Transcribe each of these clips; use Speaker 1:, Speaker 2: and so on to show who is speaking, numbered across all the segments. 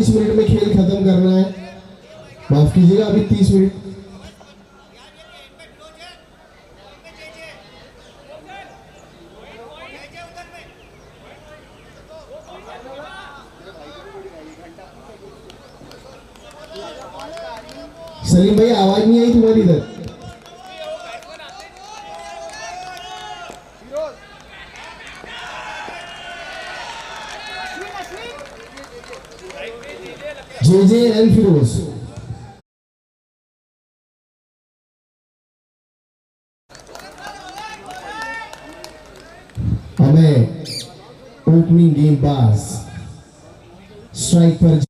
Speaker 1: 30 minute में खेल खत्म करना है। माफ कीजिएगा, अभी 30 मिनट। सलीम भाई आवाज नहीं आई तुम्हारी इधर। J and Firoz. हमें ओपनिंग गेंदबाज स्ट्राइक पर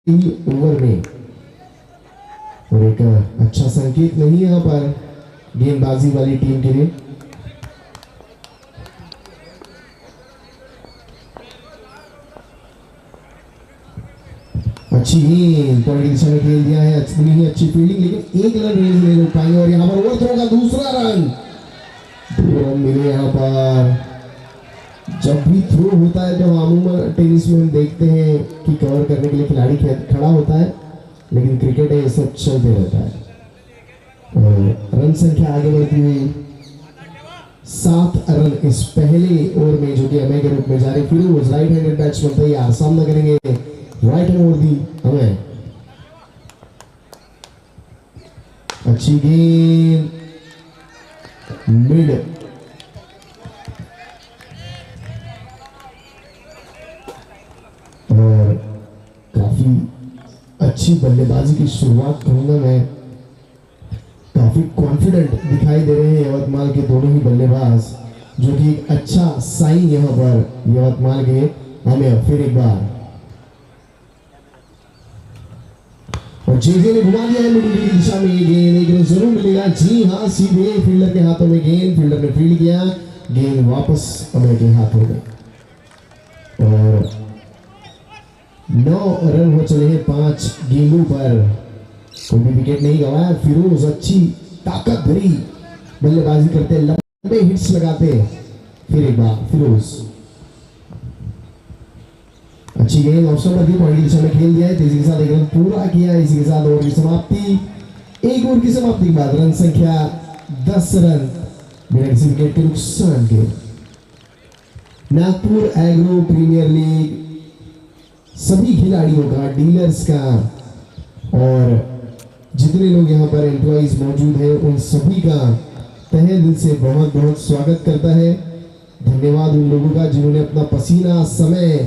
Speaker 1: ओवर में और एक अच्छा संकेत नहीं यहाँ पर गेंदबाजी वाली टीम के लिए। अच्छी गेंद पॉइंट की दिशा में खेल दिया है, अच्छी फील्डिंग, लेकिन एक रन रेंज नहीं रोक पाएंगे और यहाँ पर ओवर थ्रो का दूसरा रन मिले। यहाँ पर जब भी थ्रो होता है तो अमूमन टेनिस में हम देखते हैं कि कवर करने के लिए खिलाड़ी खड़ा होता है, लेकिन क्रिकेट है सब चलते रहता है। और रन संख्या आगे बढ़ती हुई 7 रन इस पहले ओवर में, जो कि अमय के रूप में जारी। फिरोज राइट हैंडेड बैट्समैन तैयार, सामना करेंगे right hand over the Amay. अच्छी गेंद मिड, और काफी अच्छी बल्लेबाजी की शुरुआत करूंगा मैं। काफी कॉन्फिडेंट दिखाई दे रहे हैं यवतमाल के दोनों ही बल्लेबाज, जो कि एक अच्छा साइन यहां पर यवतमाल के हमें। फिर एक बार और जेजे ने घुमा दिया है मिडिल की दिशा में। ये गेंद एक रन जरूर मिलेगा। जी हाँ, सीधे फील्डर के हाथों में गेंद, फील्डर ने फील्ड किया, गेंद वापस अमय के हाथों में। और 9 रन हो चले हैं 5 गेंदों पर, कोई भी विकेट नहीं गवाया। फिरोज अच्छी ताकत भरी बल्लेबाजी करते, लंबे हिट्स लगाते। फिर एक बार फिरोज, अच्छी गेंद ऑप्शन पर थी, पॉइंट की दिशा में खेल दिया है, तेजी के साथ एक रन पूरा किया। इसी के साथ ओवर की समाप्ति। एक ओवर की समाप्ति के बाद रन संख्या 10 रन बिना किसी विकेट के नुकसान के। नागपुर एग्रो प्रीमियर लीग सभी खिलाड़ियों का, डीलर्स का और जितने लोग यहाँ पर एम्प्लॉइज मौजूद हैं उन सभी का तहे दिल से बहुत बहुत स्वागत करता है। धन्यवाद उन लोगों का जिन्होंने अपना पसीना समय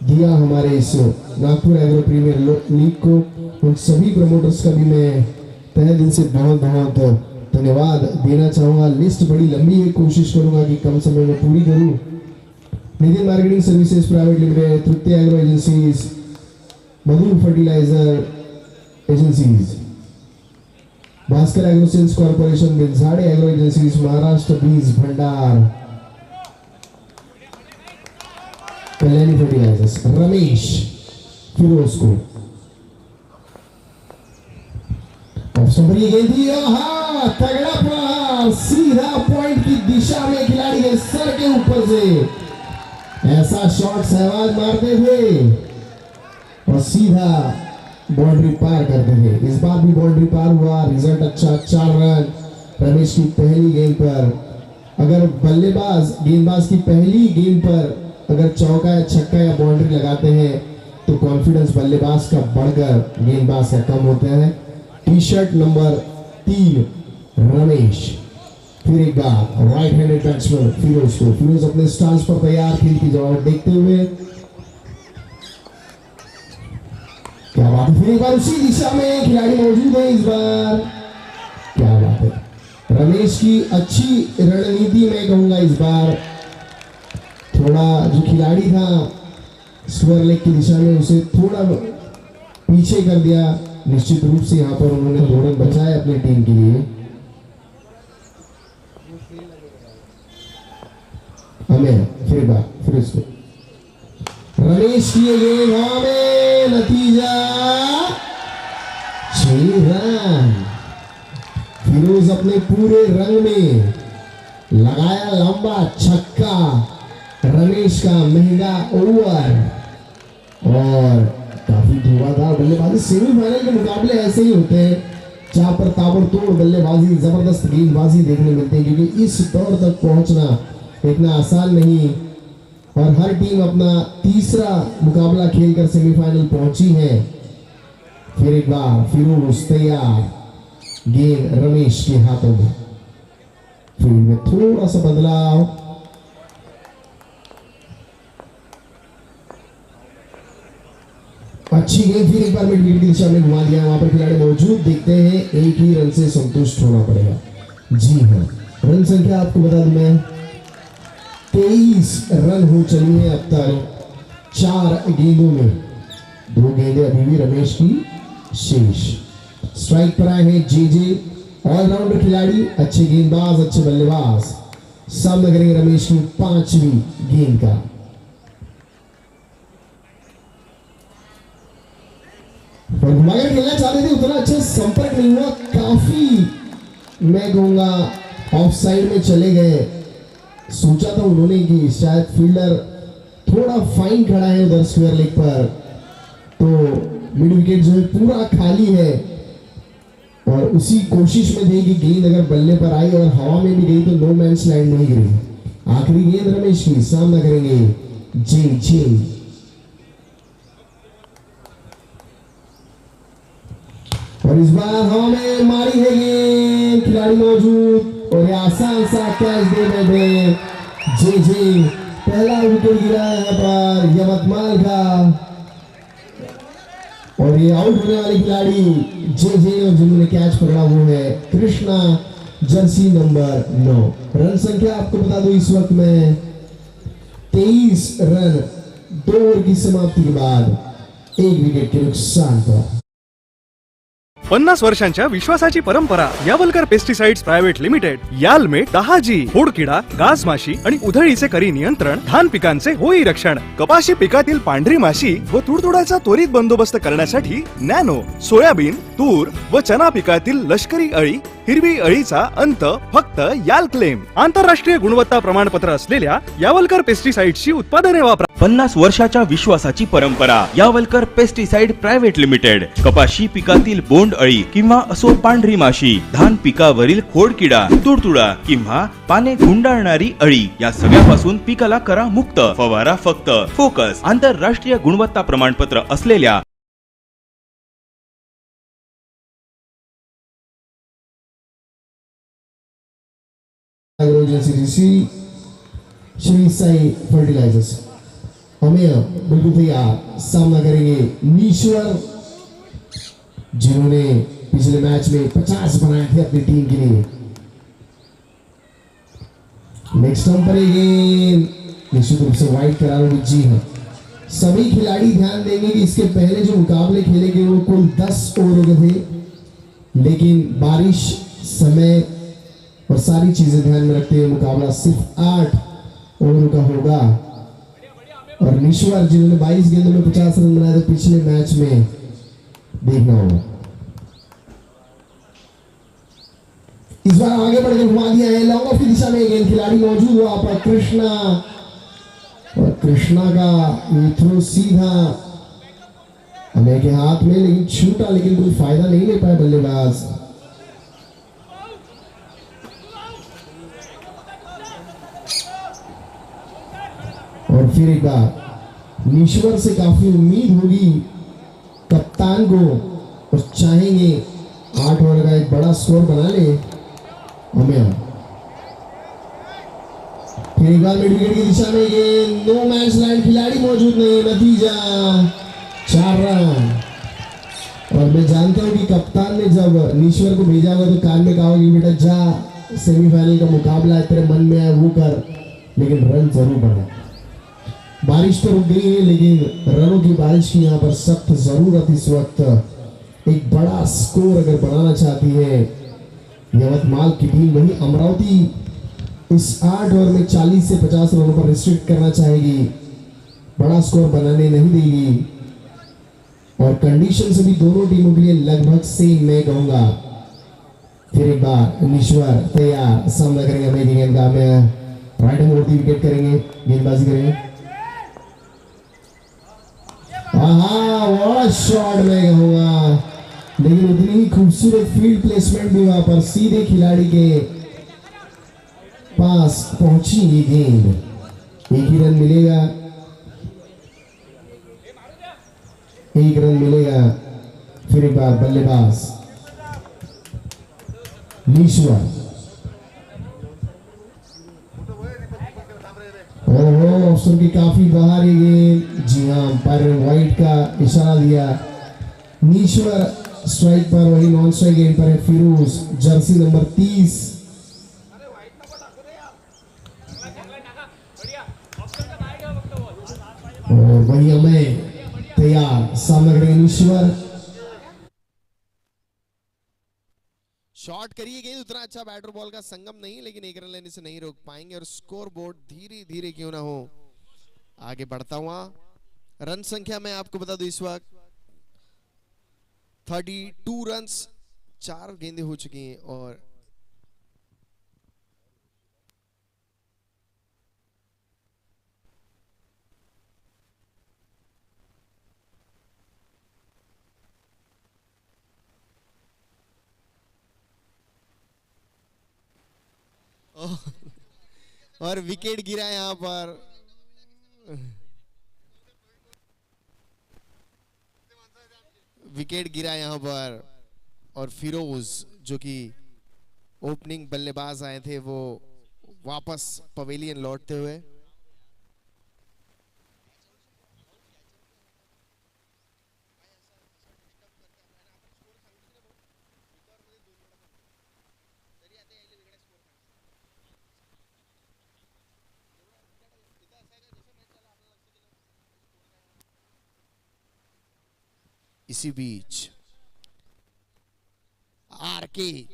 Speaker 1: दिया हमारे इस नागपुर एग्रो प्रीमियर लीग को। उन सभी प्रमोटर्स का भी मैं तहे दिल से बहुत बहुत धन्यवाद देना चाहूंगा। लिस्ट बड़ी लंबी है, कोशिश करूंगा कि कम समय में पूरी करूं। Nitin Marketing Services Private Limited, Tripti Agro Agencies, Madhur Fertiliser Agencies, Bhaskar Agro Sales Corporation, Biljhade Agro Agencies, Maharashtra Beej Bhandar, Kalyani fertilisers, Ramesh Firoz को ऑप्शन ये गेंद हाँ तगड़ा प्रहार सीधा पॉइंट की दिशा में खिलाड़ी के सर के ऊपर से ऐसा शॉट सहवाग मारते थे और सीधा बाउंड्री पार करते थे। इस बार भी बाउंड्री पार हुआ, रिजल्ट अच्छा, 4 रन रमेश की पहली गेंद पर। अगर बल्लेबाज गेंदबाज की पहली गेंद पर अगर चौका या छक्का या बाउंड्री लगाते हैं तो कॉन्फिडेंस बल्लेबाज का बढ़कर गेंदबाज का कम होता है। टी शर्ट नंबर 3 रमेश, फिर एक बार राइट हैंडेड बैट्समैन फिरोज को। फिरोज अपने स्टांस पर तैयार, खेल की जवाब देखते हुए क्या बात है, फिर एक बार उसी दिशा में खिलाड़ी मौजूद है। इस बार क्या बात है, रमेश की अच्छी रणनीति मैं कहूंगा। इस बार थोड़ा जो खिलाड़ी था स्क्वायर लेग की दिशा में उसे थोड़ा पीछे कर दिया। निश्चित रूप से यहाँ पर उन्होंने 2 रन बचाए अपनी टीम के लिए। हमें फिर इसको रमेश किए गए में नतीजा 6 रन। फिरोज अपने पूरे रंग में लगाया लंबा छक्का, रमेश का महंगा ओवर और काफी धुआंधार बल्लेबाजी। सेमीफाइनल के मुकाबले ऐसे ही होते हैं जहां पर ताबड़तोड़ बल्लेबाजी, जबरदस्त गेंदबाजी देखने मिलती है, क्योंकि इस दौर तक पहुंचना इतना आसान नहीं और हर टीम अपना तीसरा मुकाबला खेलकर सेमीफाइनल पहुंची है। फिर एक बार फिरोज तैयार, गेंद रमेश के हाथों में। फील्ड में थोड़ा सा बदलाव, अच्छी गेंद, फिर एक बार मिड विकेट की दिशा में घुमा दिया। वहां पर खिलाड़ी मौजूद, देखते हैं एक ही रन से संतुष्ट होना पड़ेगा। जी हाँ, रन संख्या आपको बता दूं मैं 23 रन हो चली है अब तक 4 गेंदों में। 2 गेंदें अभी भी रमेश की शेष। स्ट्राइक पर आए हैं जे ऑलराउंडर खिलाड़ी, अच्छे गेंदबाज, अच्छे बल्लेबाज। सामना करेंगे रमेश की 5वीं गेंद का। और घुमाकर खेलना चाहते थे, उतना अच्छा संपर्क नहीं हुआ, काफी मैं कहूंगा ऑफ साइड में चले गए। सोचा था उन्होंने कि शायद फील्डर थोड़ा फाइन खड़ा है उधर स्क्वायर लेग पर, तो मिड विकेट जो है पूरा खाली है और उसी कोशिश में थे कि गेंद अगर बल्ले पर आई और हवा में भी गई तो नो मैंस लैंड नहीं गिरी। आखिरी गेंद रमेश की, सामना करेंगे जे और इस बार हमें मारी है गेंद, खिलाड़ी मौजूद और ये आसान सा कैच दे बैठे जे। पहला विकेट गिरा है यहाँ पर यवतमाल का और ये आउट होने वाले खिलाड़ी जे और जिन्होंने कैच पकड़ा वो है कृष्णा, जर्सी नंबर 9। रन संख्या आपको बता दो इस वक्त में 23 रन 2 ओवर की समाप्ति के बाद 1 विकेट के नुकसान पर।
Speaker 2: 50 वर्षांच्या विश्वासाची परंपरा यावलकर पेस्टिसाइड्स प्रायव्हेट लिमिटेड। याल में 10G खोडकिडा, गाज माशी आणि उधळीचे करी नियंत्रण, धान पिकांचे होई रक्षण, कपाशी पिकातील पांढरी माशी व तुडतुड्याचा त्वरित बंदोबस्त करण्यासाठी नॅनो, सोयाबीन, तूर व चना पिकातील लष्करी अळी, हिरवी अळीचा अंत फक्त याल क्लेम। आंतरराष्ट्रीय गुणवत्ता प्रमाणपत्र असलेल्या यावलकर पेस्टिसाइड्सची उत्पादने वापरा।
Speaker 3: 50 वर्षाच्या विश्वासाची परंपरा यावलकर पेस्टिसाइड प्रायव्हेट लिमिटेड। कपाशी पिकातील बोंड अळी किंवा असो पांढरी माशी, धान पिकावरील खोडकिडा, तुडतुडा किंवा पाने गुंडाळणारी अळी या सगळ्यापासून पिकाला करा मुक्त। फवारा फक्त फोकस आंतरराष्ट्रीय गुणवत्ता प्रमाणपत्र असलेल्या
Speaker 1: agro agency Shri Sai fertilizers. हमें बिल्कुल तैयार, सामना करेंगे नीश्वर, जिन्होंने पिछले मैच में 50 बनाए थे अपनी टीम के लिए। नेक्स्ट टर्न पर निश्चित रूप से वाइड करार जी हाँ। सभी खिलाड़ी ध्यान देंगे कि इसके पहले जो मुकाबले खेले गए वो कुल 10 ओवरों के थे, लेकिन बारिश, समय और सारी चीजें ध्यान में रखते हुए मुकाबला सिर्फ 8 ओवरों का होगा। और नीश्वर, जिन्होंने 22 गेंदों में 50 रन बनाए थे पिछले मैच में, देखना होगा। इस बार आगे बढ़कर घुमा दिया है, लॉन्ग ऑफ की दिशा में गेंद, खिलाड़ी मौजूद हुआ पर कृष्णा, और कृष्णा का ये थ्रो सीधा अमेय के हाथ में, लेकिन छूटा, लेकिन कोई फायदा नहीं ले पाए बल्लेबाज। और फिर एक बार नीश्वर से काफी उम्मीद होगी कप्तान को, और चाहेंगे 8 ओवर का एक बड़ा स्कोर बना ले अमेय। फिर एक बार मिड विकेट की दिशा में गेंद, नो मैच लाइन, खिलाड़ी मौजूद नहीं, नतीजा 4 रन। और मैं जानता हूं कि कप्तान ने जब नीश्वर को भेजा होगा तो कान में कहा कि बेटा जा, सेमीफाइनल का मुकाबला है, तेरे मन में आया वो कर, लेकिन रन जरूर बना। बारिश तो रुक गई है, लेकिन रनों की बारिश की यहाँ पर सख्त जरूरत इस वक्त। एक बड़ा स्कोर अगर बनाना चाहती है यवतमाल की टीम, वही अमरावती इस 8 ओवर में 40 से 50 रनों पर रिस्ट्रिक्ट करना चाहेगी, बड़ा स्कोर बनाने नहीं देगी। और कंडीशन से भी दोनों टीमों के लिए लगभग सेम मैं कहूंगा। फिर एक बार नीश्वर तैयार, सामना करेंगे अमेय की गेंद का, मैं राइट हैंड उड़ती विकेट करेंगे, गेंदबाजी करेंगे। व्हाट शॉट मैं कहूंगा, लेकिन उतनी ही खूबसूरत फील्ड प्लेसमेंट भी वहां पर, सीधे खिलाड़ी के पास पहुंची ये गेंद। एक ही रन मिलेगा, एक रन मिलेगा। फिर एक बार बल्लेबाज नीश्वर, ऑप्शन की काफी बाहर ये गेंद, जी हाँ, अंपायर ने वाइड का इशारा दिया। नीश्वर स्ट्राइक पर, वही नॉन स्ट्राइक गेंद पर है फिरोज, जर्सी नंबर 30। और वही अमेय तैयार, सामना करेंगे नीश्वर।
Speaker 4: शॉट करिए गेंद, उतना अच्छा बैटर बॉल का संगम नहीं, लेकिन एक रन लेने से नहीं रोक पाएंगे। और स्कोर बोर्ड धीरे धीरे क्यों ना हो आगे बढ़ता हुआ। रन संख्या मैं आपको बता दूं, इस वक्त 32 रन्स, 4 गेंदें हो चुकी हैं। और और विकेट गिरा यहां पर। विकेट गिरा यहां पर, और फिरोज जो कि ओपनिंग बल्लेबाज आए थे वो वापस पवेलियन लौटते हुए। इसी बीच आरके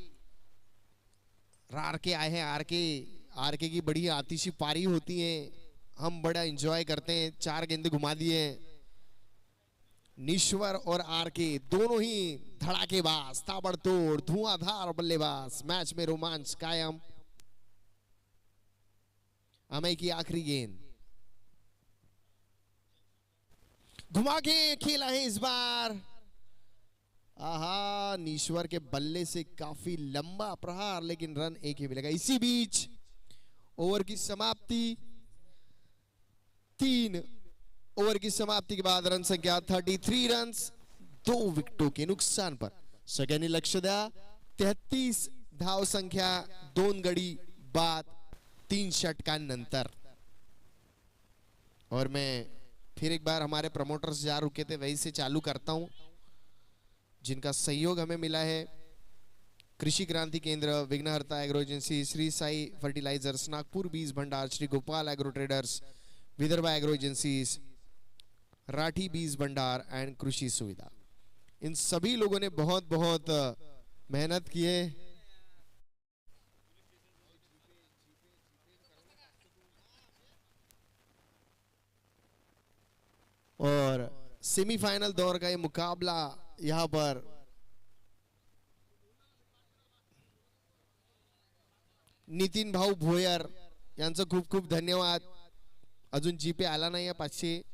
Speaker 4: आए हैं। आरके की बड़ी आतिशी पारी होती है, हम बड़ा एंजॉय करते हैं। 4 गेंदे घुमा दिए। नीश्वर और आरके दोनों ही धड़ाकेबाज, ताबड़तोड़, धुआंधार बल्लेबाज। मैच में रोमांच कायम। अमेय की आखिरी गेंद घुमा के खेला है इस बार। आहा, नीश्वर के बल्ले से काफी लंबा प्रहार, लेकिन रन एक ही मिलेगा। इसी बीच ओवर की समाप्ति, 3 ओवर की समाप्ति के बाद रन संख्या 33 रन, 2 विकेटों के नुकसान पर सगळ्यांनी लक्ष द्या। 33 धाव संख्या 2 गडी बाद 3 षटकांनंतर। और मैं फिर एक बार हमारे प्रमोटर्स जहाँ रुके थे वहीं से चालू करता हूं, जिनका सहयोग हमें मिला है। कृषि क्रांति केंद्र, Vighnaharta agro agency, Shri Sai fertilizers, Nagpur बीज भंडार, Shri Gopal agro traders, Vidarbha agro agencies, Rathi बीज भंडार एंड कृषि सुविधा। इन सभी लोगों ने बहुत बहुत मेहनत की है। और सेमीफाइनल दौर का ये मुकाबला यहां पर नितीन भाऊ भोयर यांचं खूप खूप धन्यवाद। अजून जीपे आला नाही 500।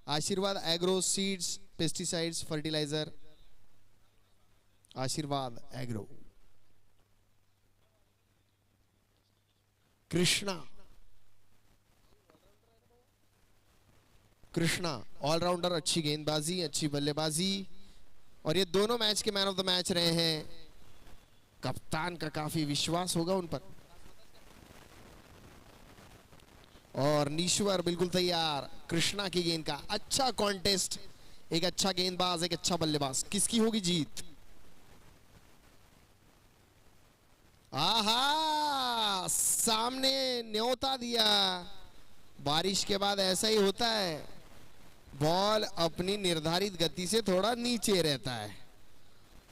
Speaker 4: आशीर्वाद एग्रो सीड्स, पेस्टिसाइड्स, फर्टिलायझर, आशीर्वाद एग्रो। कृष्णा ऑलराउंडर, अच्छी गेंदबाजी, अच्छी बल्लेबाजी, और ये दोनों मैच के मैन ऑफ द मैच रहे हैं। कप्तान का काफी विश्वास होगा उन पर। और नीश्वर बिल्कुल तैयार। कृष्णा की गेंद का अच्छा कॉन्टेस्ट, एक अच्छा गेंदबाज, एक अच्छा बल्लेबाज, किसकी होगी जीत? आहा, सामने न्योता दिया। बारिश के बाद ऐसा ही होता है, बॉल अपनी निर्धारित गति से थोड़ा नीचे रहता है।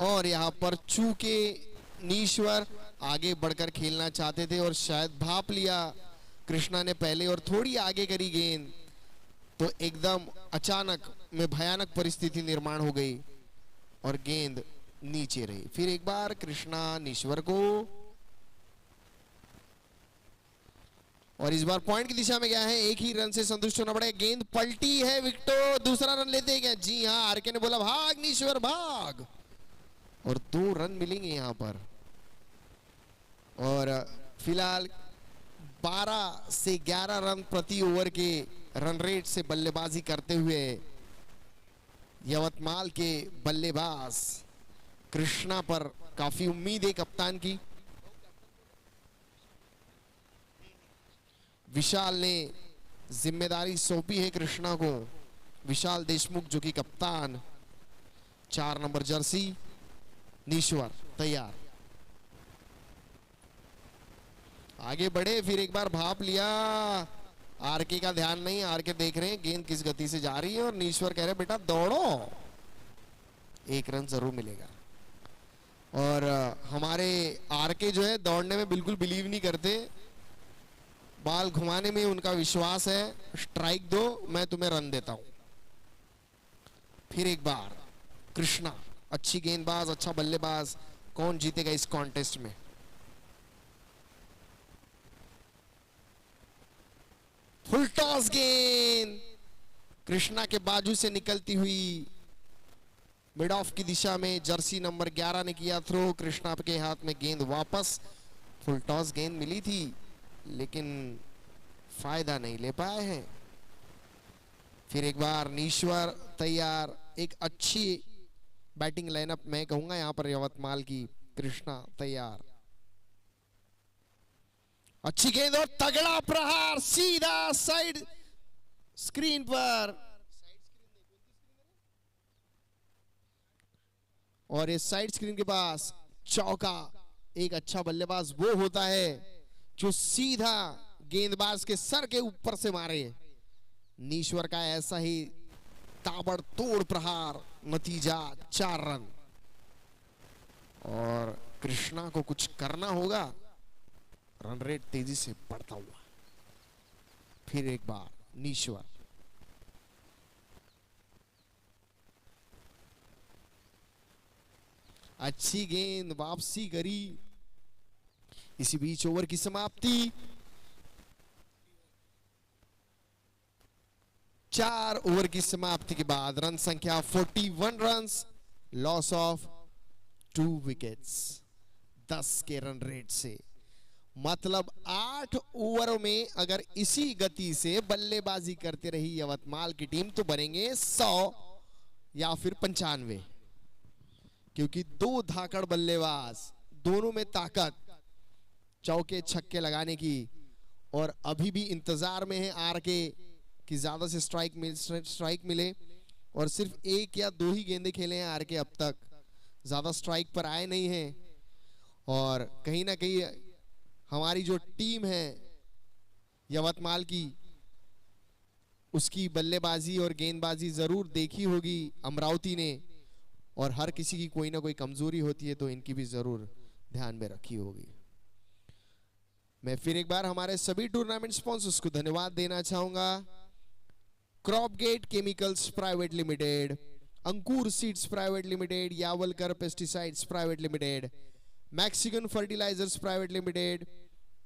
Speaker 4: और यहां पर चूंकि नीश्वर आगे बढ़कर खेलना चाहते थे और शायद भाप लिया कृष्णा ने पहले और थोड़ी आगे करी गेंद, तो एकदम अचानक में भयानक परिस्थिति निर्माण हो गई और गेंद नीचे रही। फिर एक बार कृष्णा नीश्वर को, और इस बार पॉइंट की दिशा में गया है। एक ही रन से संतुष्ट होना पड़ेगा। गेंद पलटी है, विक्टो दूसरा रन लेते हैं क्या? जी हाँ, आरके ने बोला भाग नीश्वर भाग, और 2 रन मिलेंगे यहां पर। और फिलहाल 12 से 11 रन प्रति ओवर के रन रेट से बल्लेबाजी करते हुए यवतमाल के बल्लेबाज कृष्णा पर काफी उम्मीद है कप्तान की। विशाल ने जिम्मेदारी सौंपी है कृष्णा को। विशाल देशमुख जो कि कप्तान, 4 नंबर जर्सी। नीश्वर तैयार, आगे बढ़े, फिर एक बार भाप लिया। आरके का ध्यान नहीं, आरके देख रहे हैं गेंद किस गति से जा रही है, और नीश्वर कह रहे बेटा दौड़ो, 1 रन जरूर मिलेगा। और हमारे आरके जो है दौड़ने में बिल्कुल बिलीव नहीं करते, बाल घुमाने में उनका विश्वास है। स्ट्राइक दो, मैं तुम्हें रन देता हूं। फिर एक बार कृष्णा, अच्छी गेंदबाज, अच्छा बल्लेबाज, कौन जीतेगा इस कॉन्टेस्ट में? फुल टॉस गेंद कृष्णा के बाजू से निकलती हुई मिड ऑफ की दिशा में। जर्सी नंबर 11 ने किया थ्रो, कृष्णा के हाथ में गेंद वापस। फुल टॉस गेंद मिली थी लेकिन फायदा नहीं ले पाए हैं। फिर एक बार नीश्वर तैयार, एक अच्छी बैटिंग लाइनअप मैं कहूंगा यहां पर यवतमाल की। कृष्णा तैयार, अच्छी गेंद और तगड़ा प्रहार सीधा साइड स्क्रीन पर, और इस साइड स्क्रीन के पास चौका। एक अच्छा बल्लेबाज वो होता है जो सीधा गेंदबाज के सर के ऊपर से मारे। नीश्वर का ऐसा ही ताबड़तोड़ प्रहार, नतीजा 4 रन। और कृष्णा को कुछ करना होगा, रन रेट तेजी से बढ़ता हुआ। फिर एक बार नीश्वर, अच्छी गेंद, वापसी करी। इसी बीच ओवर की समाप्ति। 4 ओवर की समाप्ति के बाद रन संख्या 41 रन्स, लॉस ऑफ 2 विकेट्स, 10 के रन रेट से। मतलब 8 ओवरों में अगर इसी गति से बल्लेबाजी करते रही यवतमाल की टीम तो बनेंगे 100 या फिर 95, क्योंकि 2 धाकड़ बल्लेबाज, दोनों में ताकत, चौके छक्के लगाने की। और अभी भी इंतजार में है आरके कि ज्यादा से स्ट्राइक मिले और सिर्फ एक या दो ही गेंदे खेले हैं आर के अब तक, ज्यादा स्ट्राइक पर आए नहीं हैं। और कहीं ना कहीं हमारी जो टीम है यवतमाल की, उसकी बल्लेबाजी और गेंदबाजी जरूर देखी होगी अमरावती ने, और हर किसी की कोई ना कोई कमजोरी होती है तो इनकी भी जरूर ध्यान में रखी होगी। मैं फिर एक बार हमारे सभी टूर्नामेंट स्पॉन्सर्स को धन्यवाद देना चाहूंगा। Cropgate Chemicals Private Limited, Ankur Seeds Private Limited, Yavalkar Pesticides Private Limited, Mexican Fertilisers Private Limited,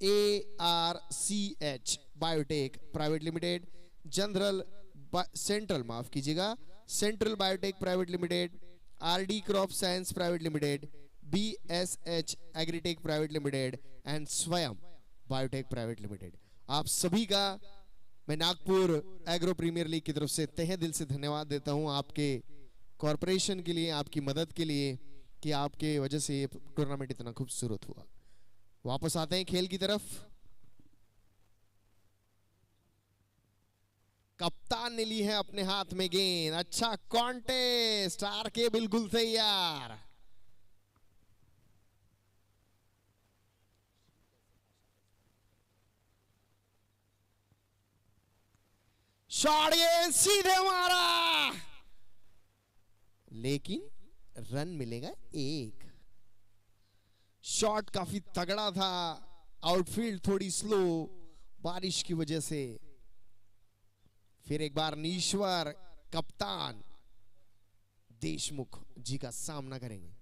Speaker 4: ARCH Biotech Private Limited, Central Biotech Private Limited, RD Crop Science Private Limited, BSH Agritech Private Limited and Swayam Biotech Private Limited. आप सभी का मैं Nagpur agro premier league की तरफ से तहे दिल से धन्यवाद देता हूं, आपके कॉरपोरेशन के लिए, आपकी मदद के लिए, कि आपके वजह से ये टूर्नामेंट इतना खूबसूरत हुआ। वापस आते हैं खेल की तरफ। कप्तान ने ली है अपने हाथ में गेंद, अच्छा कॉन्टेस्ट, आर के बिल्कुल तैयार। शॉट ये सीधे मारा, लेकिन रन मिलेगा एक। शॉट काफी तगड़ा था, आउटफील्ड थोड़ी स्लो बारिश की वजह से। फिर एक बार नीश्वर कप्तान देशमुख जी का सामना करेंगे।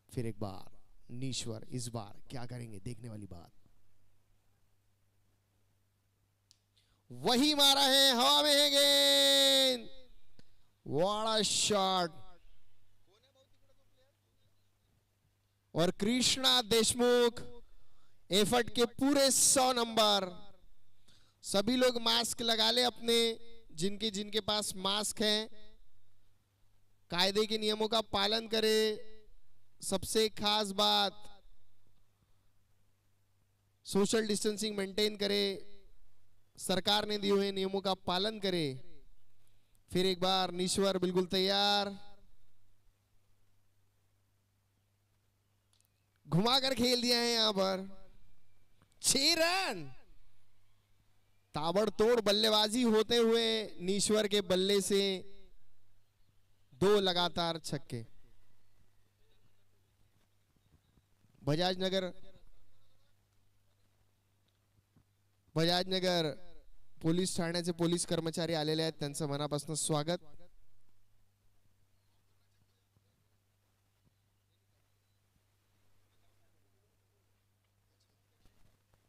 Speaker 4: फिर एक बार नीश्वर इस बार क्या करेंगे, देखने वाली बात। वही मारा है, हवा में है गेंद, वाड़ा शॉट। और कृष्णा देशमुख एफर्ट के पूरे 100 नंबर। सभी लोग मास्क लगा ले अपने, जिनके जिनके पास मास्क है, कायदे के नियमों का पालन करे। सबसे खास बात, सोशल डिस्टेंसिंग मेंटेन करे, सरकार ने दिए हुए नियमों का पालन करे। फिर एक बार नीश्वर बिल्कुल तैयार, घुमाकर खेल दिया है यहां पर, 6 रन। ताबड़तोड़ बल्लेबाजी होते हुए नीश्वर के बल्ले से 2 लगातार छक्के। बजाज नगर पोलीस ठाण्याचे पोलीस कर्मचारी आलेले आहेत, त्यांचं मनापासून स्वागत।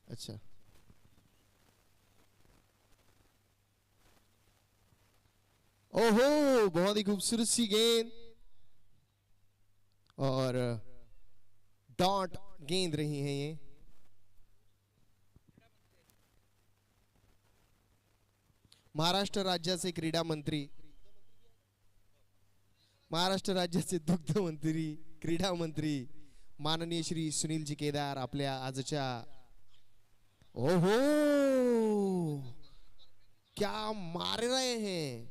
Speaker 4: अच्छा, ओहो बहुत ही खूबसूरत सी गेंद, और डॉट गेंद रही है ये। महाराष्ट्र राज्याचे क्रीडा मंत्री, महाराष्ट्र राज्याचे दुग्ध मंत्री, क्रीडा मंत्री माननीय श्री सुनीलजी केदार आपल्या आजच्या, ओहो क्या मार रहे हैं,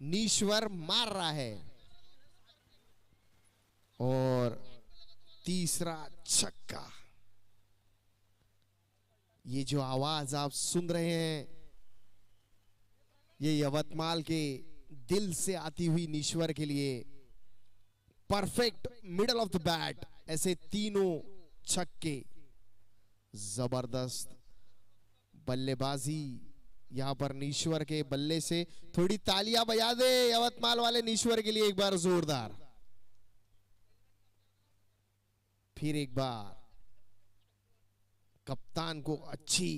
Speaker 4: नीश्वर मार रहा है। और तीसरा छक्का। ये जो आवाज आप सुन रहे हैं, ये यवतमाल के दिल से आती हुई नीश्वर के लिए perfect middle of the bat, ऐसे तीनों छक्के, जबरदस्त बल्लेबाजी यहां पर नीश्वर के बल्ले से। थोड़ी तालियां बजा दे यवतमाल वाले नीश्वर के लिए एक बार जोरदार। फिर एक बार कप्तान को अच्छी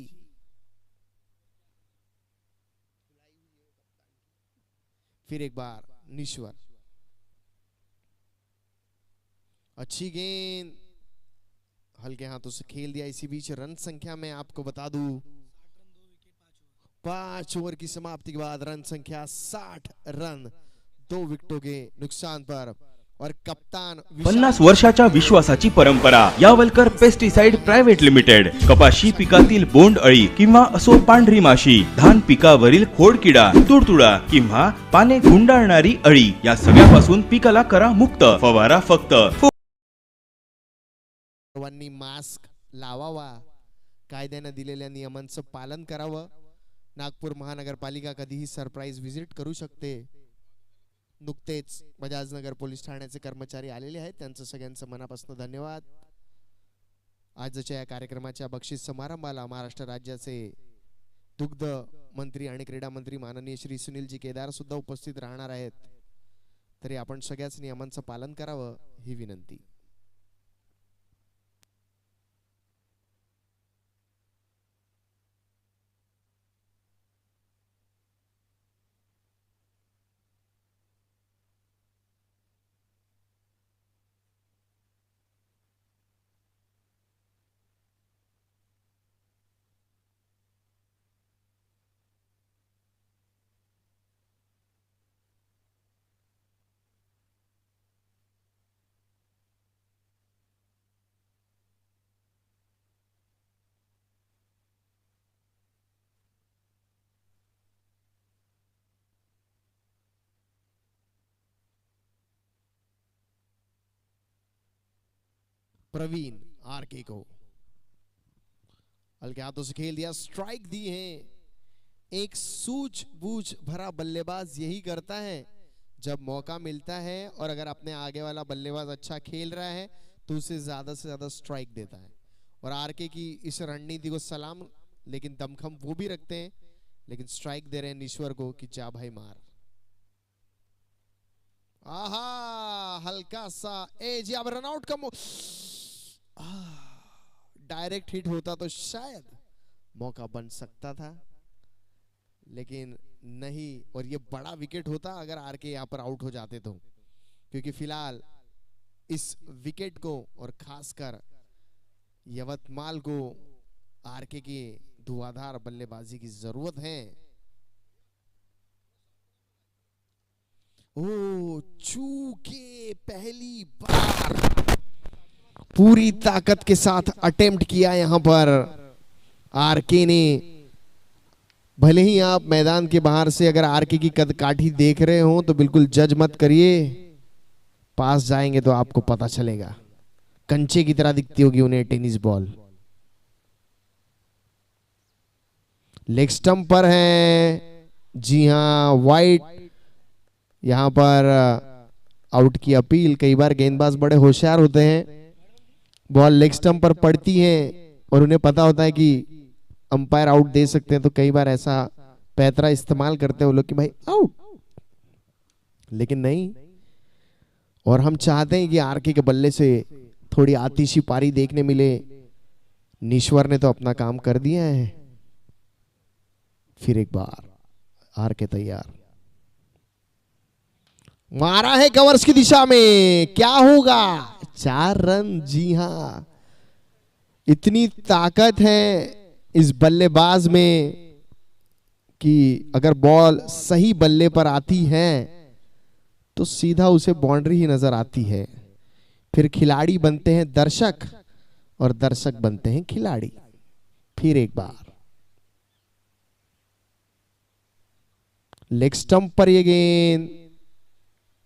Speaker 4: फिर एक बार नीश्वर, अच्छी गेंद हल्के हाथों से खेल दिया। इसी बीच रन संख्या में आपको बता दूं, 5 ओवर की समाप्ति के बाद रन संख्या 60 रन, 2 विकेटों के नुकसान पर। और कप्तान
Speaker 3: 50 वर्षाच्या विश्वासाची परंपरा यावलकर पेस्टिसाइड प्रायव्हेट लिमिटेड. कपाशी पिकातील बोंड अळी किंवा असो पांढरी माशी, धान पिकावरील खोडकिडा, तुडतुडा किंवा पाने गुंडाळणारी अळी या सगळ्यापासून पिकाला करा मुक्त. फवारा फक्त
Speaker 4: सर्वांनी मास्क लावावा, कायद्याने दिलेल्या नियमांचं पालन करावं. नागपूर महानगरपालिका कधीही सरप्राईज व्हिजिट करू शकते. नुकतेच बजाजनगर पोलीस ठाण्याचे कर्मचारी आलेले आहेत, त्यांचं सगळ्यांचं मनापासून धन्यवाद. आजच्या या कार्यक्रमाच्या बक्षीस समारंभाला महाराष्ट्र राज्याचे दुग्ध मंत्री आणि क्रीडा मंत्री माननीय श्री सुनीलजी केदार सुद्धा उपस्थित राहणार आहेत. तरी आपण सगळ्याच नियमांचं पालन करावं ही विनंती. प्रवीण आरके को हल्के हाथों से खेल दिया, स्ट्राइक दी है. एक सूझबूझ भरा बल्लेबाज यही करता है जब मौका मिलता है, और अगर अपने आगे वाला बल्लेबाज अच्छा खेल रहा है तो उसे ज्यादा से ज्यादा स्ट्राइक देता है. और आरके की इस रणनीति को सलाम, लेकिन दमखम वो भी रखते हैं, लेकिन स्ट्राइक दे रहे हैं ईश्वर को कि जा भाई मार. आहा, हल्का सा एज, अब रनआउट का डायरेक्ट हिट होता तो शायद मौका बन सकता था, लेकिन नहीं. और ये बड़ा विकेट होता अगर आरके यहाँ पर आउट हो जाते तो, क्योंकि फिलहाल इस विकेट को और खासकर यवतमाल को आरके की धुआंधार बल्लेबाजी की जरूरत है. ओ चूके पहली बार पूरी ताकत के साथ अटेम्प्ट किया यहां पर आरके ने. भले ही आप मैदान के बाहर से अगर आरके की कदकाठी देख रहे हो तो बिल्कुल जज मत करिए, पास जाएंगे तो आपको पता चलेगा. कंचे की तरह दिखती होगी उन्हें टेनिस बॉल. लेग स्टंप पर है, जी हां, वाइड. यहां पर आउट की अपील. कई बार गेंदबाज बड़े होशियार होते हैं, बॉल लेग स्टंप पर पड़ती है और उन्हें पता होता है कि अंपायर आउट दे सकते हैं, तो कई बार ऐसा पैतरा इस्तेमाल करते हैं वो लोग कि भाई आउट, लेकिन नहीं. और हम चाहते हैं कि आरके के बल्ले से थोड़ी आतिशी पारी देखने मिले. नीश्वर ने तो अपना काम कर दिया है. फिर एक बार आरके तैयार, मारा है कवर्स की दिशा में, क्या होगा? 4 रन. जी हां, इतनी ताकत है इस बल्लेबाज में कि अगर बॉल सही बल्ले पर आती है तो सीधा उसे बाउंड्री ही नजर आती है. फिर खिलाड़ी बनते हैं दर्शक और दर्शक बनते हैं खिलाड़ी. फिर एक बार लेग स्टंप पर ये गेंद.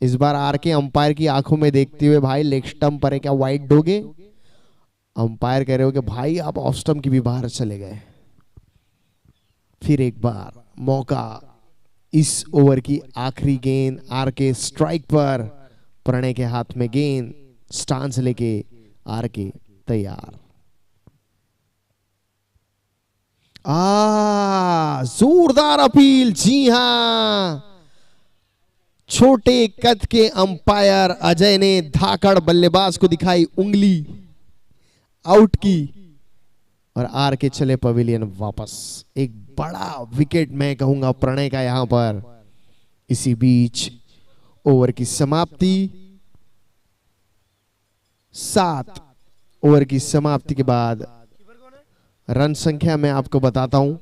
Speaker 4: इस बार आरके अंपायर की आंखों में देखते हुए, भाई लेग स्टंप पर है, क्या वाइड दोगे? अंपायर कह रहे हो कि भाई आप ऑफ स्टंप की भी बाहर चले गए. फिर एक बार मौका, इस ओवर की आखिरी गेंद. आरके स्ट्राइक पर, प्रणय के हाथ में गेंद, स्टांस लेके आरके तैयार. जोरदार अपील. जी हां, छोटे कद के अंपायर अजय ने धाकड़ बल्लेबाज को दिखाई उंगली, आउट की, और आरके चले पवेलियन वापस. एक बड़ा विकेट मैं कहूंगा प्रणय का यहां पर. इसी बीच ओवर की समाप्ति. 7 ओवर की समाप्ति के बाद रन संख्या मैं आपको बताता हूं.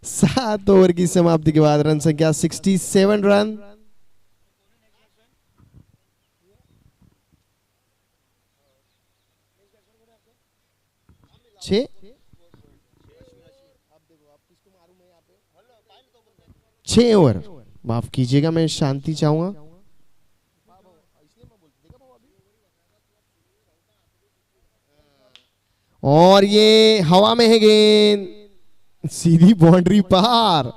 Speaker 4: 7 ओवर की समाप्ति के बाद रन संख्या 67 रन। छह 6 ओवर, माफ कीजिएगा, मैं शांति चाहूंगा। और ये हवा में है गेंद, सीधी बाउंड्री पार।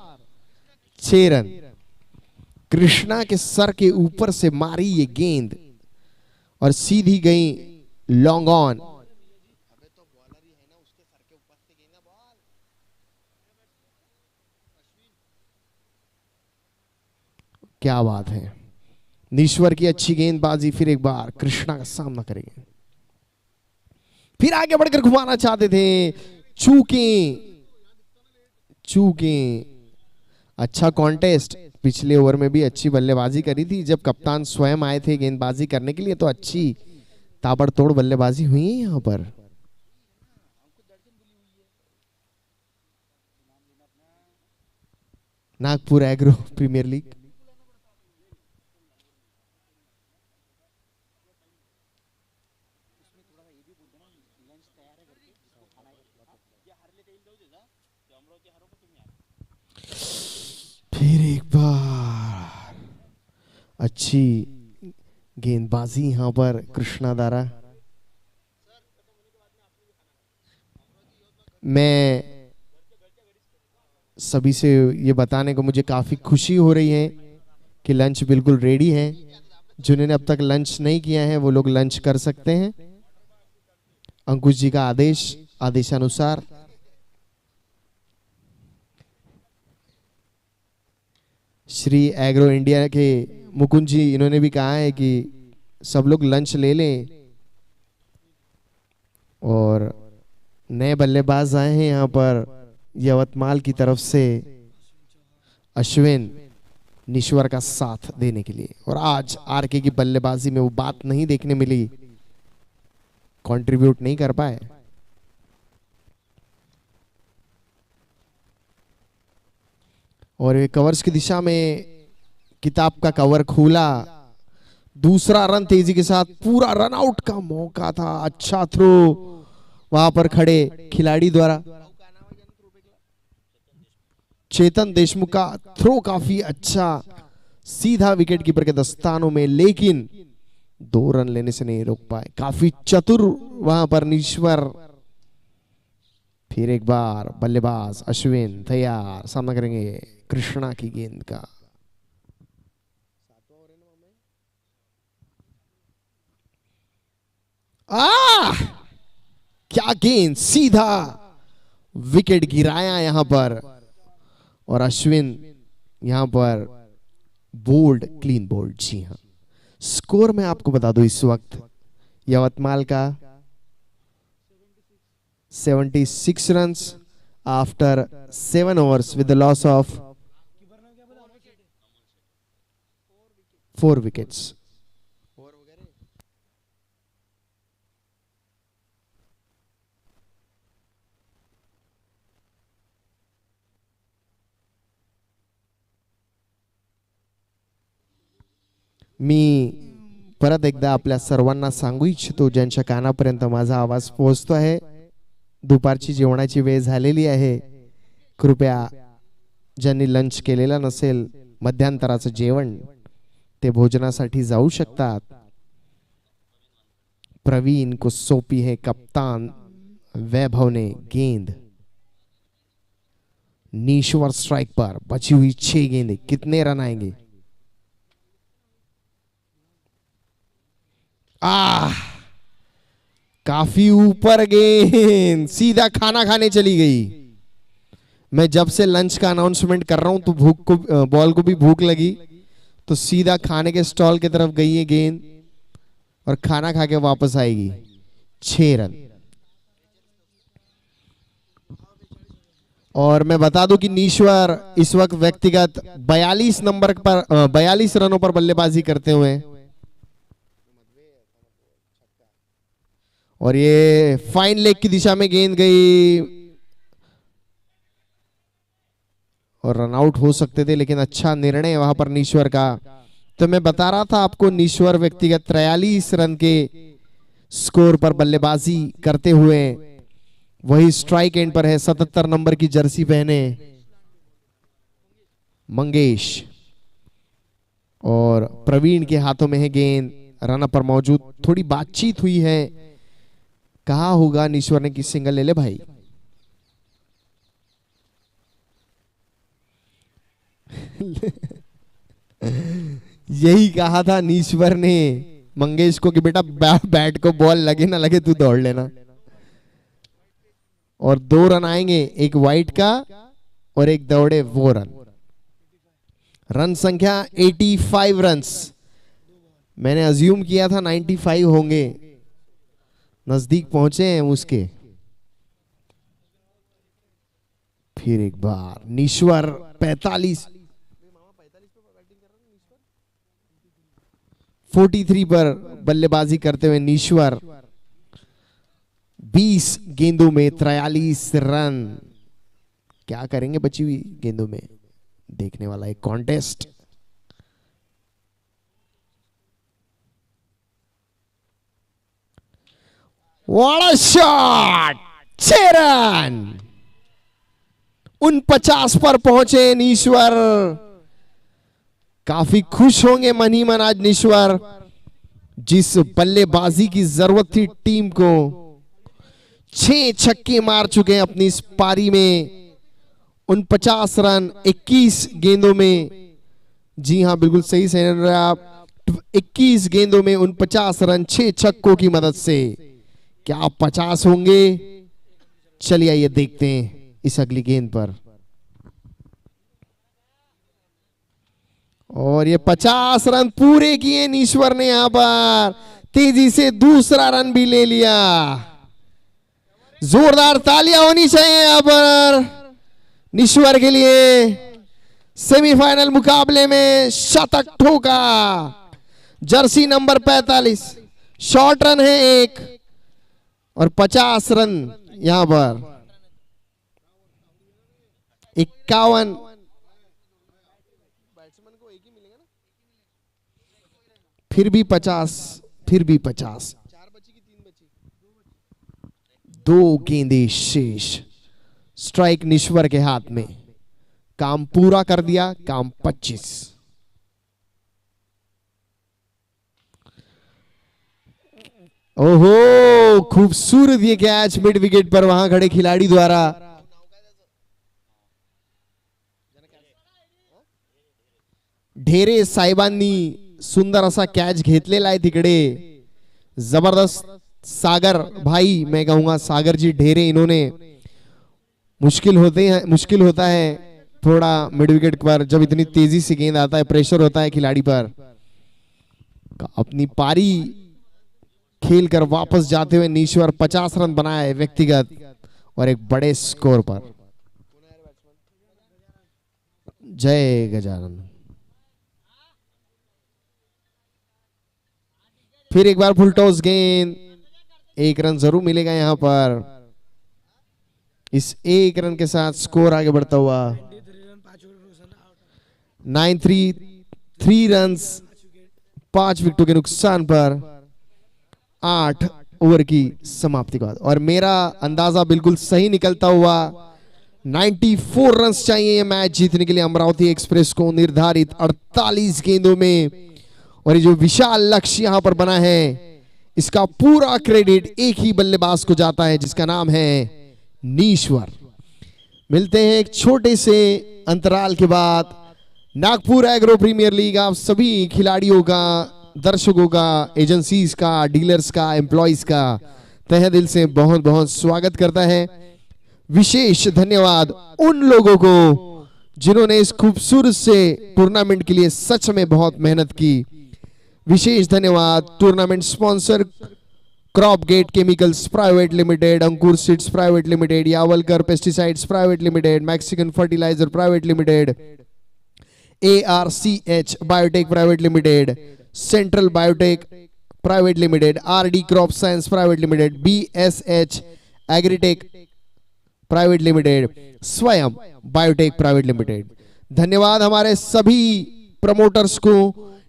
Speaker 4: 6 रन। कृष्णा के सर के ऊपर से मारी ये गेंद और सीधी गई लॉन्ग ऑन। क्या बात है, नीश्वर की अच्छी गेंदबाजी। फिर एक बार कृष्णा का सामना करेंगे, फिर आगे बढ़कर घुमाना चाहते थे, चूके। अच्छा कॉन्टेस्ट, पिछले ओवर में भी अच्छी बल्लेबाजी करी थी जब कप्तान स्वयं आए थे गेंदबाजी करने के लिए, तो अच्छी ताबड़तोड़ बल्लेबाजी हुई है यहां पर। Nagpur agro premier league. फिर एक बार अच्छी गेंदबाजी यहां पर कृष्णा द्वारा। मैं सभी से ये बताने को मुझे काफी खुशी हो रही है कि लंच बिल्कुल रेडी है। जिन्होंने अब तक लंच नहीं किया है वो लोग लंच कर सकते हैं। अंकुश जी का आदेशानुसार श्री एग्रो इंडिया के मुकुंद जी, इन्होंने भी कहा है कि सब लोग लंच ले लें। और नए बल्लेबाज आए हैं यहाँ पर यवतमाल की तरफ से, अश्विन नीश्वर का साथ देने के लिए। और आज आरके की बल्लेबाजी में वो बात नहीं देखने मिली, कंट्रीब्यूट नहीं कर पाए। और ये कवर्स की दिशा में किताब का कवर खोला, दूसरा रन तेजी के साथ, पूरा रन आउट का मौका था। अच्छा थ्रो वहां पर खड़े खिलाड़ी द्वारा, चेतन देशमुख का थ्रो काफी अच्छा, सीधा विकेट कीपर के दस्तानों में, लेकिन 2 रन लेने से नहीं रोक पाए। काफी चतुर वहां पर नीश्वर। फिर एक बार बल्लेबाज अश्विन तैयार, सामना करेंगे कृष्णा की गेंद का। क्या गेंद, सीधा विकेट गिराया यहां पर। और अश्विन यहां पर बोल्ड, क्लीन बोल्ड। जी हां, स्कोर में आपको बता दूं इस वक्त यवतमाल का 76 runs after 7 overs with the loss of 4 wickets. मी परत एकदा आपल्या सर्वांना सांगू इच्छितो, ज्यांच्या कानापर्यंत माझा आवाज पोहोचतो आहे, दुपारची जेवणाची वेळ झालेली आहे। कृपया ज्यांनी लंच केलेला नसेल, मध्यांतराचं जेवण, ते भोजनासाठी जाऊ शकतात। प्रवीण को सौंपी है कप्तान वैभव ने गेंद। नीश्वर स्ट्राइक पर, बची हुई 6 गेंदें, कितने रन आएंगे? काफी ऊपर गेंद, सीधा खाना खाने चली गई। मैं जब से लंच का अनाउंसमेंट कर रहा हूं तो बॉल को भी भूख लगी, तो सीधा खाने के स्टॉल की तरफ गई है गेंद और खाना खा के वापस आएगी। 6 रन। और मैं बता दूं कि नीश्वर इस वक्त व्यक्तिगत 42 नंबर पर 42 रनों पर बल्लेबाजी करते हुए, और ये फाइन लेग की दिशा में गेंद गई और रन आउट हो सकते थे, लेकिन अच्छा निर्णय वहां पर नीश्वर का। तो मैं बता रहा था आपको, नीश्वर व्यक्तिगत 43 रन के स्कोर पर बल्लेबाजी करते हुए वही स्ट्राइक एंड पर है। 77 नंबर की जर्सी पहने मंगेश, और प्रवीण के हाथों में है गेंद, रन पर मौजूद। थोड़ी बातचीत हुई है, कहा होगा नीश्वर ने कि सिंगल ले ले भाई। यही कहा था नीश्वर ने मंगेश को कि बेटा बैट को बॉल लगे ना लगे तू दौड़ लेना। और 2 रन आएंगे, एक वाइड का और एक दौड़े वो रन। रन संख्या 85 रन्स। मैंने अज्यूम किया था 95 होंगे, नजदीक पहुंचे हैं उसके। फिर एक बार नीश्वर 43 पर बल्लेबाजी करते हुए नीश्वर 20 गेंदों में 43 रन। क्या करेंगे बची हुई गेंदों में, देखने वाला एक contest. What a shot, 6 run. 49 पर पहुंचे नीश्वर। काफी खुश होंगे मन ही मन आज नीश्वर, जिस बल्लेबाजी की जरूरत थी टीम को। 6 छक्के मार चुके हैं अपनी इस पारी में। 49 रन 21 गेंदों में। जी हां, बिल्कुल सही से आप 21 गेंदों में 49 रन 6 छक्कों की मदद से। क्या 50 होंगे? चलिए आइए देखते हैं इस अगली गेंद पर। और ये 50 रन पूरे किए नीश्वर ने। यहां पर तेजी से दूसरा रन भी ले लिया। जोरदार तालियां होनी चाहिए यहां पर नीश्वर के लिए। सेमीफाइनल मुकाबले में शतक ठोका। Jersey number 45। शॉर्ट रन है 1 और 50 रन यहां पर। 51 फिर भी 50, फिर भी 50। 2 गेंदें शेष। स्ट्राइक नीश्वर के हाथ में। काम पूरा कर दिया, काम 25। ओहो, खूबसूरत ये कैच मिड विकेट पर वहां खड़े खिलाड़ी द्वारा। ढेरे साहेबांनी सुंदर असा कॅच घेतलेला आहे तिकडे। जबरदस्त सागर भाई, मैं कहूंगा सागर जी ढेरे, इन्होंने मुश्किल होता है थोड़ा मिड विकेट पर जब इतनी तेजी से गेंद आता है, प्रेशर होता है खिलाड़ी पर। अपनी पारी खेल कर वापस जाते हुए नीश्वर 50 रन बनाए व्यक्तिगत और एक बड़े स्कोर पर। जय गजानन। फिर एक बार फुल टॉस गेंद। 1 रन जरूर मिलेगा यहां पर। इस 1 रन के साथ स्कोर आगे बढ़ता हुआ 9-3, 3 रन 5 विकेटों के नुकसान पर 8 ओवर की समाप्ति के बाद। और मेरा अंदाजा बिल्कुल सही निकलता हुआ 94 रन चाहिए ये मैच जीतने के लिए अमरावती एक्सप्रेस को निर्धारित 48 गेंदों में। और ये जो विशाल लक्ष्य यहां पर बना है, इसका पूरा क्रेडिट एक ही बल्लेबाज को जाता है, जिसका नाम है नीश्वर। मिलते हैं एक छोटे से अंतराल के बाद। नागपुर एग्रो प्रीमियर लीग आप सभी खिलाड़ियों का, दर्शकों का, एजेंसीज का, डीलर्स का, एम्प्लॉइज का तहे दिल से बहुत बहुत स्वागत करता है। विशेष धन्यवाद उन लोगों को जिन्होंने इस खूबसूरत से टूर्नामेंट के लिए सच में बहुत मेहनत की। विशेष धन्यवाद tournament sponsor Crop Gate Chemicals Private Limited, Ankur Seeds Private Limited, Yavalkar Pesticides Private Limited, Mexican Fertiliser Private Limited, ARCH Biotech Private Limited, Central Biotech Private Limited, RD Crop Science Private Limited, BSH Agritech Private Limited, Swayam Biotech Private Limited. धन्यवाद हमारे सभी promoters को,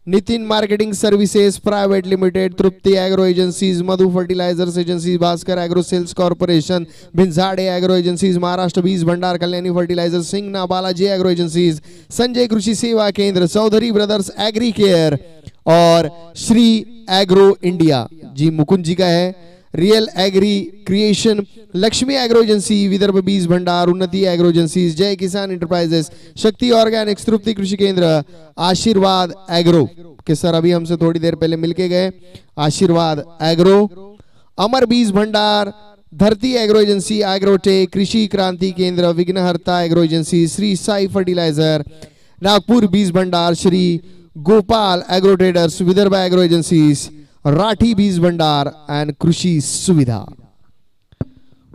Speaker 4: Nitin Marketing Services Private Limited, Tripti Agro Agencies, Madhu Fertilisers Agencies, Bhaskar Agro Sales Corporation, Bhinjade Agro Agencies, Maharashtra Beej Bhandar, Kalyani Fertiliser, Singna, Balaji Agro Agencies, Sanjay Krishi Seva Kendra, Chaudhary Brothers Agri Care और Shri Agro India ji Mukund ji का है, Real Agri Creation, Lakshmi Agro Agency, Vidarbha Beej Bhandar, उन्नति agro agencies, जय किसान इंटरप्राइजेस, शक्ति ऑर्गेनिक्स, तृप्ति कृषि केंद्र, आशीर्वाद एग्रो के सर अभी हमसे थोड़ी देर पहले मिलके गए, आशीर्वाद एग्रो, अमर बीज भंडार, धरती एग्रो एजेंसी, एग्रोटेक, कृषि क्रांति केंद्र, Vighnaharta agro agency, Shri Sai fertilizer, Nagpur बीज भंडार, Shri Gopal agro traders, Vidarbha agro agencies, Rathi बीज भंडार एंड कृषि सुविधा।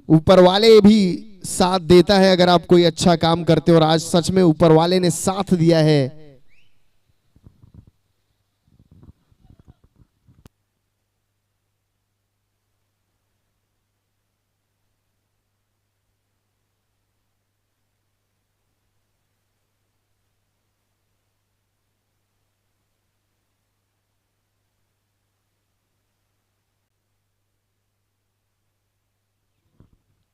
Speaker 4: ऊपर वाले भी साथ देता है अगर आप कोई अच्छा काम करते हो, और आज सच में ऊपर वाले ने साथ दिया है।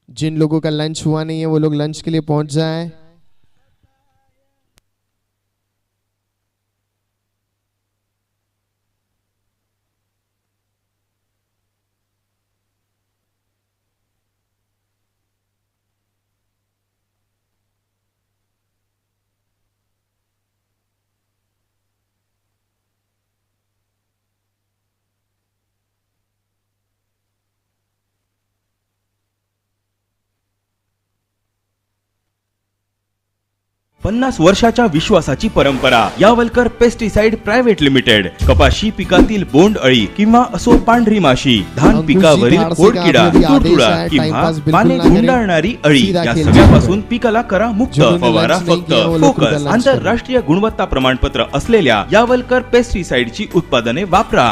Speaker 4: जिन लोगों का लंच हुआ नहीं है वो लोग लंच के लिए पहुंच जाएं।
Speaker 3: पन्नास वर्षाच्या विश्वासाची परंपरा यावलकर पेस्टिसाइड प्रायव्हेट लिमिटेड। कपाशी पिकातील बोंड अळी किंवा असो पांढरी माशी, धान पिकावरील खोडकिडा, तुडतुडा किंवा पाने गुंडाळणारी अळी या सगळ्यापासून पिकाला करा मुक्त। फवारा फक्त फोकस आंतरराष्ट्रीय गुणवत्ता प्रमाणपत्र असलेल्या यावलकर पेस्टिसाइडची उत्पादने वापरा।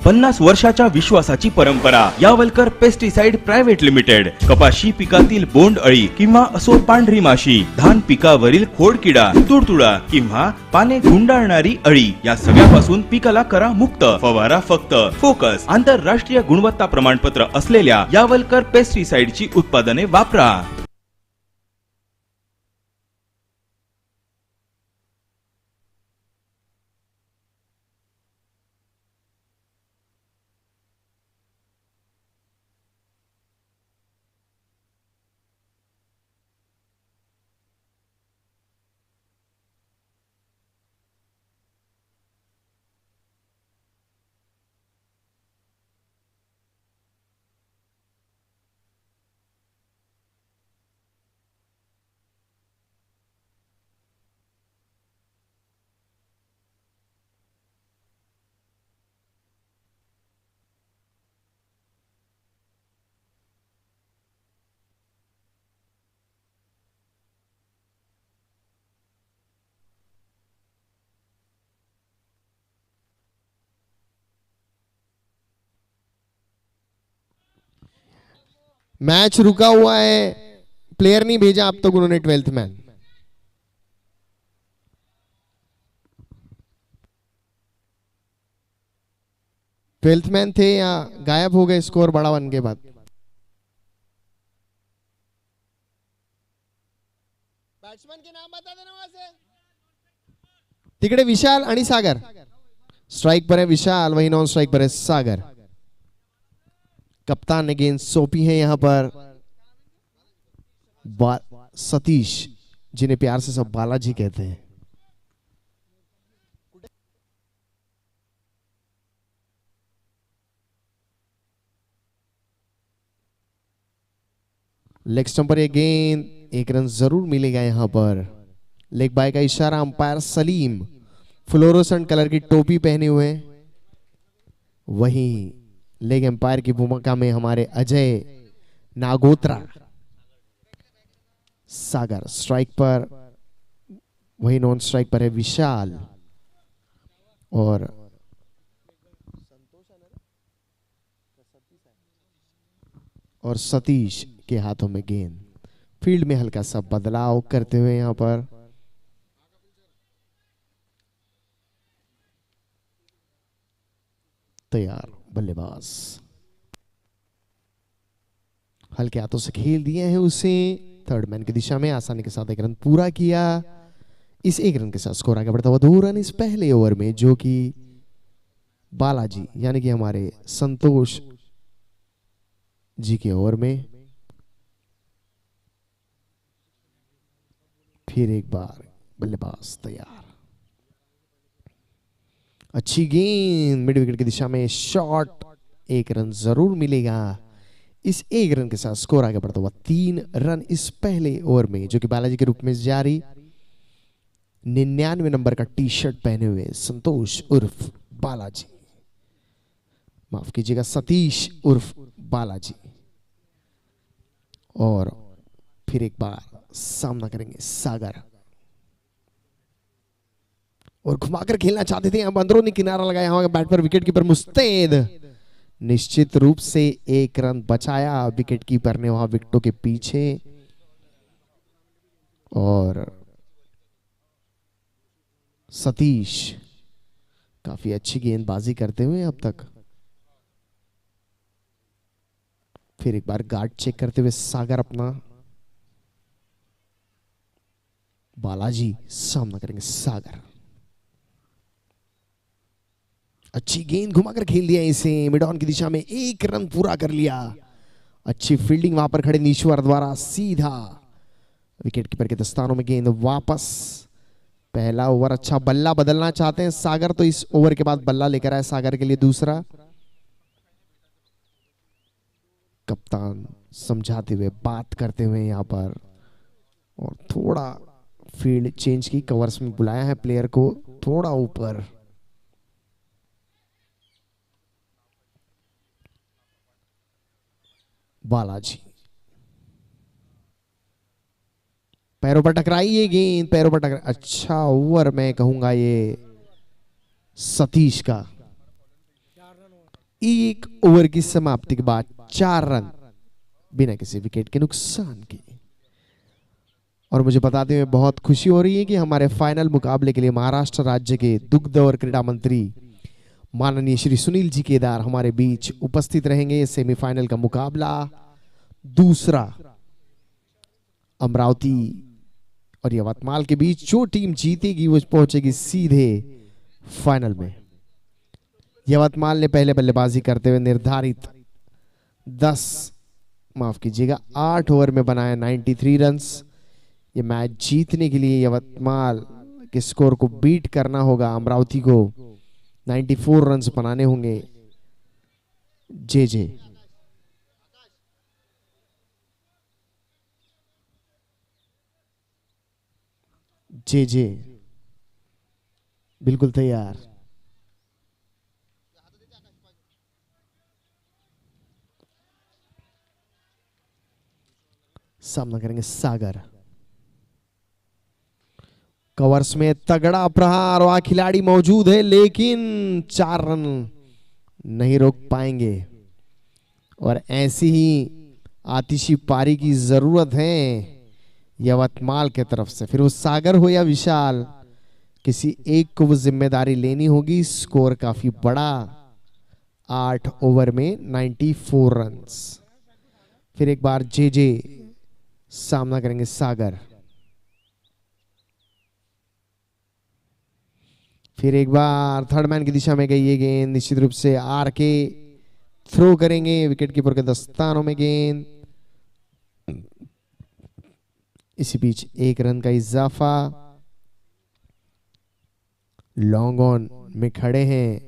Speaker 3: 50 वर्षाच्या विश्वासाची परंपरा यावलकर पेस्टिसाइड प्रायव्हेट लिमिटेड। कपाशी पिकातील बोंड अळी किंवा असो पांढरी माशी, धान पिकावरील खोडकिडा, तुडतुडा किंवा पाने गुंडाळणारी अळी या सगळ्यापासून पिकाला करा मुक्त। फवारा फक्त फोकस आंतरराष्ट्रीय गुणवत्ता प्रमाणपत्र असलेल्या यावलकर पेस्टिसाइडची उत्पादने वापरा।
Speaker 4: मैच रुका हुआ है, प्लेयर नहीं भेजा अब तक उन्होंने 12th मैन। ट्वेल्थ मैन थे या गायब हो गए स्कोर बड़ा वन के बाद। बैट्समैन के नाम बता देना वहां से। तिकडे विशाल आणि सागर स्ट्राइक पर है, विशाल वही नॉन स्ट्राइक पर है सागर। कप्तान ने गेंद सौंपी है यहां पर सतीश, जिन्हें प्यार से सब बालाजी कहते हैं। लेग स्टंप पर यह गेंद, एक रन जरूर मिलेगा यहां पर। लेग बाय का इशारा अंपायर सलीम, फ्लोरोसेंट कलर की टोपी पहने हुए। वहीं लेग एम्पायर की भूमिका में हमारे अजय नागोत्रा। सागर स्ट्राइक पर, वही नॉन स्ट्राइक पर है विशाल और सतीश के हाथों में गेंद। फील्ड में हल्का सा बदलाव करते हुए यहां पर तैयार बल्लेबाज हल्के हाथों से खेल दिए हैं उसे। थर्ड मैन की दिशा में आसानी के साथ एक रन पूरा किया। इस एक रन के साथ स्कोर आगे बढ़ता हुआ 2 रन इस पहले ओवर में, जो कि बालाजी यानी कि हमारे संतोष जी के ओवर में। फिर एक बार बल्लेबाज तैयार। अच्छी गेंद मिड विकेट की दिशा में, शॉट, 1 रन जरूर मिलेगा। इस 1 रन के साथ स्कोर आगे बढ़ता हुआ 3 रन इस पहले ओवर में, जो कि बालाजी के रूप में जारी। 99 नंबर का टी शर्ट पहने हुए संतोष उर्फ बालाजी, माफ कीजिएगा सतीश उर्फ बालाजी। और फिर एक बार सामना करेंगे सागर, और घुमाकर खेलना चाहते थे। अब अंदरूनी किनारा लगाया यहाँ बैट पर विकेट कीपर मुस्तैद, निश्चित रूप से 1 रन बचाया विकेट कीपर ने वहां विकेटों के पीछे। और सतीश काफी अच्छी गेंदबाजी करते हुए अब तक। फिर एक बार गार्ड चेक करते हुए सागर अपना। बालाजी सामना करेंगे सागर। अच्छी गेंद घुमाकर खेल दिया इसे मिड ऑन की दिशा में, 1 रन पूरा कर लिया। अच्छी फील्डिंग वहां पर खड़े नीश्वर द्वारा, सीधा विकेट कीपर के दस्तानों में गेंद वापस। पहला ओवर अच्छा, बल्ला बदलना चाहते हैं सागर, तो इस ओवर के बाद बल्ला लेकर आए सागर के लिए दूसरा। कप्तान समझाते हुए, बात करते हुए यहां पर, और थोड़ा फील्ड चेंज की, कवर्स में बुलाया है प्लेयर को थोड़ा ऊपर। बालाजी पैरों पर टकराई ये गेंद, पैरों पर टकरा। अच्छा ओवर मैं कहूंगा ये सतीश का। 1 ओवर की समाप्ति के बाद 4 रन बिना किसी विकेट के नुकसान के। और मुझे बताते हुए बहुत खुशी हो रही है कि हमारे फाइनल मुकाबले के लिए महाराष्ट्र राज्य के दुग्ध और क्रीड़ा मंत्री माननीय श्री सुनील जी केदार हमारे बीच उपस्थित रहेंगे। सेमीफाइनल का मुकाबला दूसरा अमरावती और यवतमाल के बीच। जो टीम जीतेगी वो पहुंचेगी सीधे फाइनल में। यवतमाल ने पहले बल्लेबाजी करते हुए निर्धारित 8 ओवर में बनाया 93 रन्स। ये मैच जीतने के लिए यवतमाल के स्कोर को बीट करना होगा, अमरावती को 94 रन्स बनाने होंगे। जे बिल्कुल तैयार। सामना करेंगे सागर। कवर्स में तगड़ा प्रहार, वहां खिलाड़ी मौजूद है लेकिन 4 रन नहीं रोक पाएंगे। और ऐसी ही आतिशी पारी की जरूरत है यवतमाल के तरफ से। फिर वो सागर हो या विशाल, किसी एक को वो जिम्मेदारी लेनी होगी। स्कोर काफी बड़ा, 8 ओवर में 94 रन्स। फिर एक बार जे सामना करेंगे सागर। फिर एक बार थर्ड मैन की दिशा में गई ये गेंद, निश्चित रूप से आर के थ्रो करेंगे। विकेट कीपर के दस्तानों में गेंद। इसी बीच 1 रन का इजाफा। लॉन्ग ऑन में खड़े हैं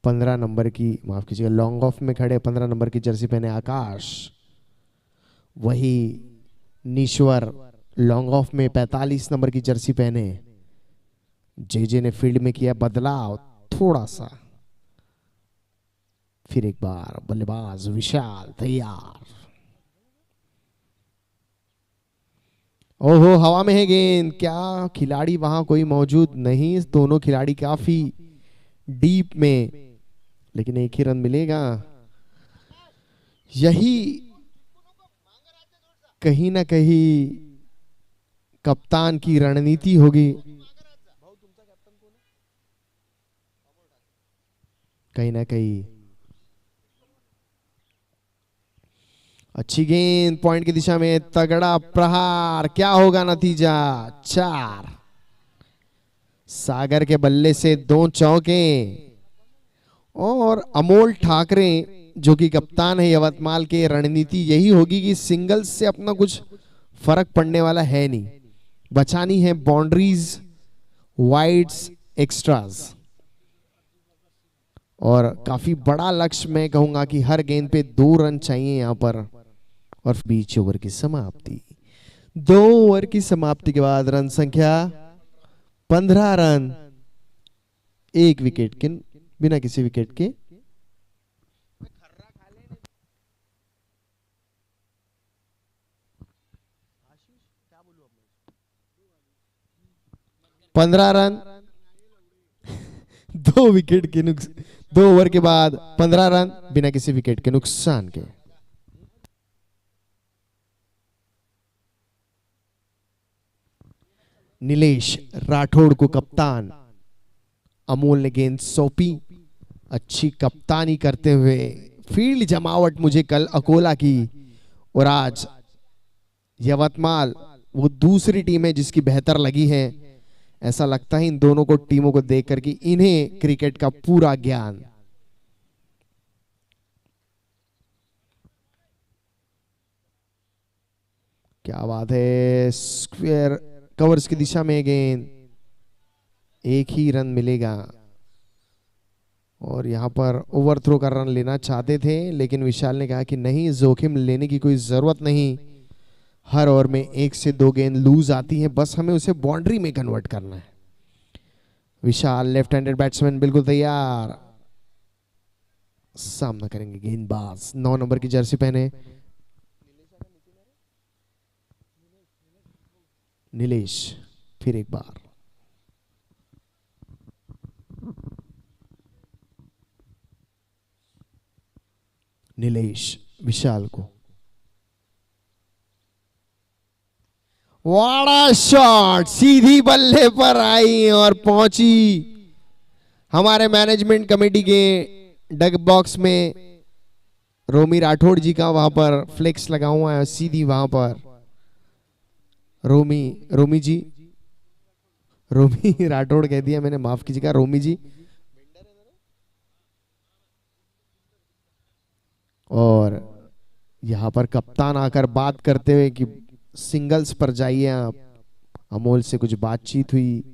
Speaker 4: 15 नंबर की, माफ कीजिएगा, लॉन्ग ऑफ में खड़े 15 नंबर की जर्सी पहने आकाश। वही नीश्वर लॉन्ग ऑफ में 45 नंबर की जर्सी पहने। जे ने फील्ड में किया बदलाव थोड़ा सा। फिर एक बार बल्लेबाज विशाल तैयार। ओहो, हवा में है गेंद, क्या खिलाड़ी वहां कोई मौजूद नहीं, दोनों खिलाड़ी काफी डीप में, लेकिन एक ही रन मिलेगा। यही कहीं ना कहीं कप्तान की रणनीति होगी, कहीं ना कहीं। अच्छी गेंद पॉइंट की दिशा में, तगड़ा प्रहार, क्या होगा नतीजा? 4। सागर के बल्ले से 2 चौके और अमोल ठाकरे जो कि कप्तान है यवतमाल के, रणनीति यही होगी कि सिंगल्स से अपना कुछ फर्क पड़ने वाला है नहीं, बचानी है बाउंड्रीज, वाइड्स, एक्स्ट्राज, और काफी बड़ा लक्ष्य मैं कहूंगा कि हर गेंद पे 2 रन चाहिए यहां पर। और 20 ओवर की समाप्ति, 2 ओवर की समाप्ति के बाद रन संख्या 15 रन, 1 विकेट के, बिना किसी विकेट के। पंद्रह रन 2 विकेट के 2 ओवर के बाद 15 रन बिना किसी विकेट के नुकसान के। नीलेश राठौड़ को कप्तान, अमोल ने गेंद सौंपी। अच्छी कप्तानी करते हुए, फील्ड जमावट मुझे कल अकोला की और आज यवतमाल वो दूसरी टीम है जिसकी बेहतर लगी है। ऐसा लगता है इन दोनों को टीमों को देखकर कि इन्हें क्रिकेट का पूरा ज्ञान। क्या बात है, स्क्वायर कवर्स की दिशा में गेंद, 1 ही रन मिलेगा। और यहां पर ओवरथ्रो का रन लेना चाहते थे, लेकिन विशाल ने कहा कि नहीं, जोखिम लेने की कोई जरूरत नहीं, हर ओवर में 1 से 2 गेंद लूज आती हैं, बस हमें उसे बाउंड्री में कन्वर्ट करना है। विशाल लेफ्ट हैंडेड बैट्समैन बिल्कुल तैयार, सामना करेंगे गेंदबाज 9 नंबर की जर्सी पहने नीलेश। फिर एक बार नीलेश विशाल को, वाड़ा शॉट, सीधी बल्ले पर आई और पहुंची हमारे मैनेजमेंट कमेटी के डग बॉक्स में। रोमी राठौड़ जी का वहां पर फ्लेक्स लगा हुआ है, सीधी वहां पर रोमी जी, रोमी राठौड़ कह दिया मैंने, माफ कीजिएगा रोमी जी। और यहां पर कप्तान आकर बात करते हुए कि सिंगल्स पर जाइए आप, अमोल से कुछ बातचीत हुई,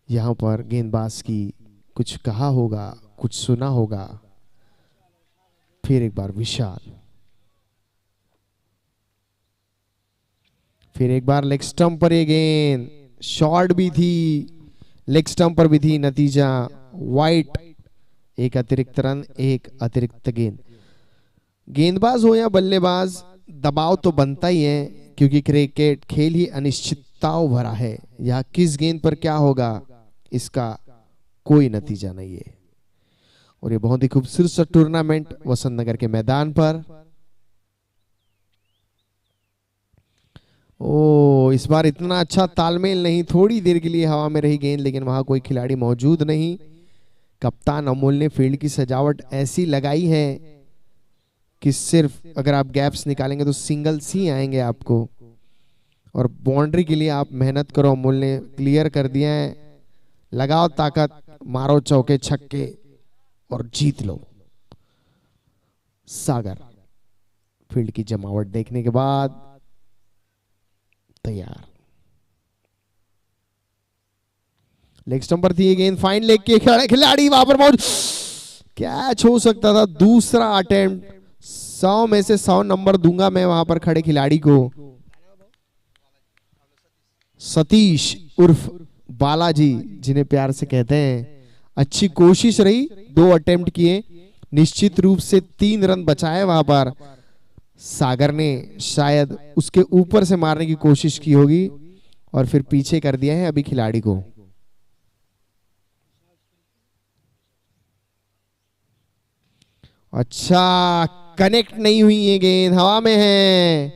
Speaker 4: यहां पर गेंदबाज की कुछ कहा होगा, कुछ सुना होगा। फिर एक बार विशाल, फिर एक बार लेग स्टंप पर ये गेंद, शॉर्ट भी थी, लेग स्टंप पर भी थी, नतीजा वाइट, 1 अतिरिक्त रन, 1 अतिरिक्त गेंद। गेंदबाज हो या बल्लेबाज, दबाव तो बनता ही है, क्योंकि क्रिकेट खेल ही अनिश्चितताओं भरा है। यह किस गेंद पर क्या होगा इसका कोई नतीजा नहीं है। और ये बहुत ही खूबसूरत सा टूर्नामेंट वसंत नगर के मैदान पर। ओ, इस बार इतना अच्छा तालमेल नहीं, थोड़ी देर के लिए हवा में रही गेंद, लेकिन वहां कोई खिलाड़ी मौजूद नहीं। कप्तान अमोल ने फील्ड की सजावट ऐसी लगाई है कि सिर्फ अगर आप गैप्स निकालेंगे तो सिंगल्स ही आएंगे आपको, और बाउंड्री के लिए आप मेहनत करो। अमोल ने क्लियर कर दिया है, लगाओ ताकत, मारो चौके छक्के और जीत लो। सागर फील्ड की जमावट देखने के बाद तैयार, लेग स्टंप पर थी ये गेंद, फाइन लेग के खिलाड़ी वहां पर मौजूद, कैच हो सकता था। दूसरा अटेम्प्ट, 100 में से 100 नंबर दूंगा मैं वहां पर खड़े खिलाड़ी को। सतीश उर्फ बालाजी, जिन्हें प्यार से कहते हैं, अच्छी कोशिश रही, 2 अटेम्प्ट किए, निश्चित रूप से 3 रन बचाए वहां पर। सागर ने शायद उसके ऊपर से मारने की कोशिश की होगी और फिर पीछे कर दिया है अभी खिलाड़ी को। अच्छा, कनेक्ट नहीं हुई है गेंद, हवा में है।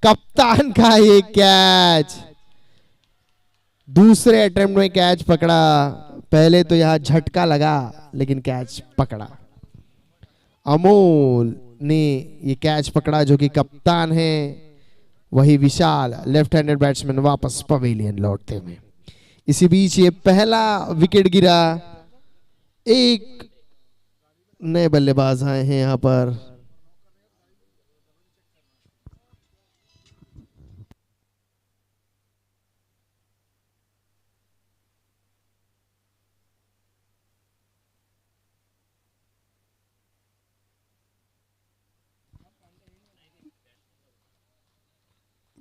Speaker 4: कप्तान का ये कैच, दूसरे अटेम्प्ट में कैच पकड़ा। पहले तो यहां झटका लगा लेकिन कैच पकड़ा। अमोल ने ये कैच पकड़ा जो कि कप्तान है। वही विशाल लेफ्ट हैंडेड बैट्समैन वापस पवेलियन लौटते हुए। इसी बीच ये पहला विकेट गिरा। एक नए बल्लेबाज आए हैं यहां पर।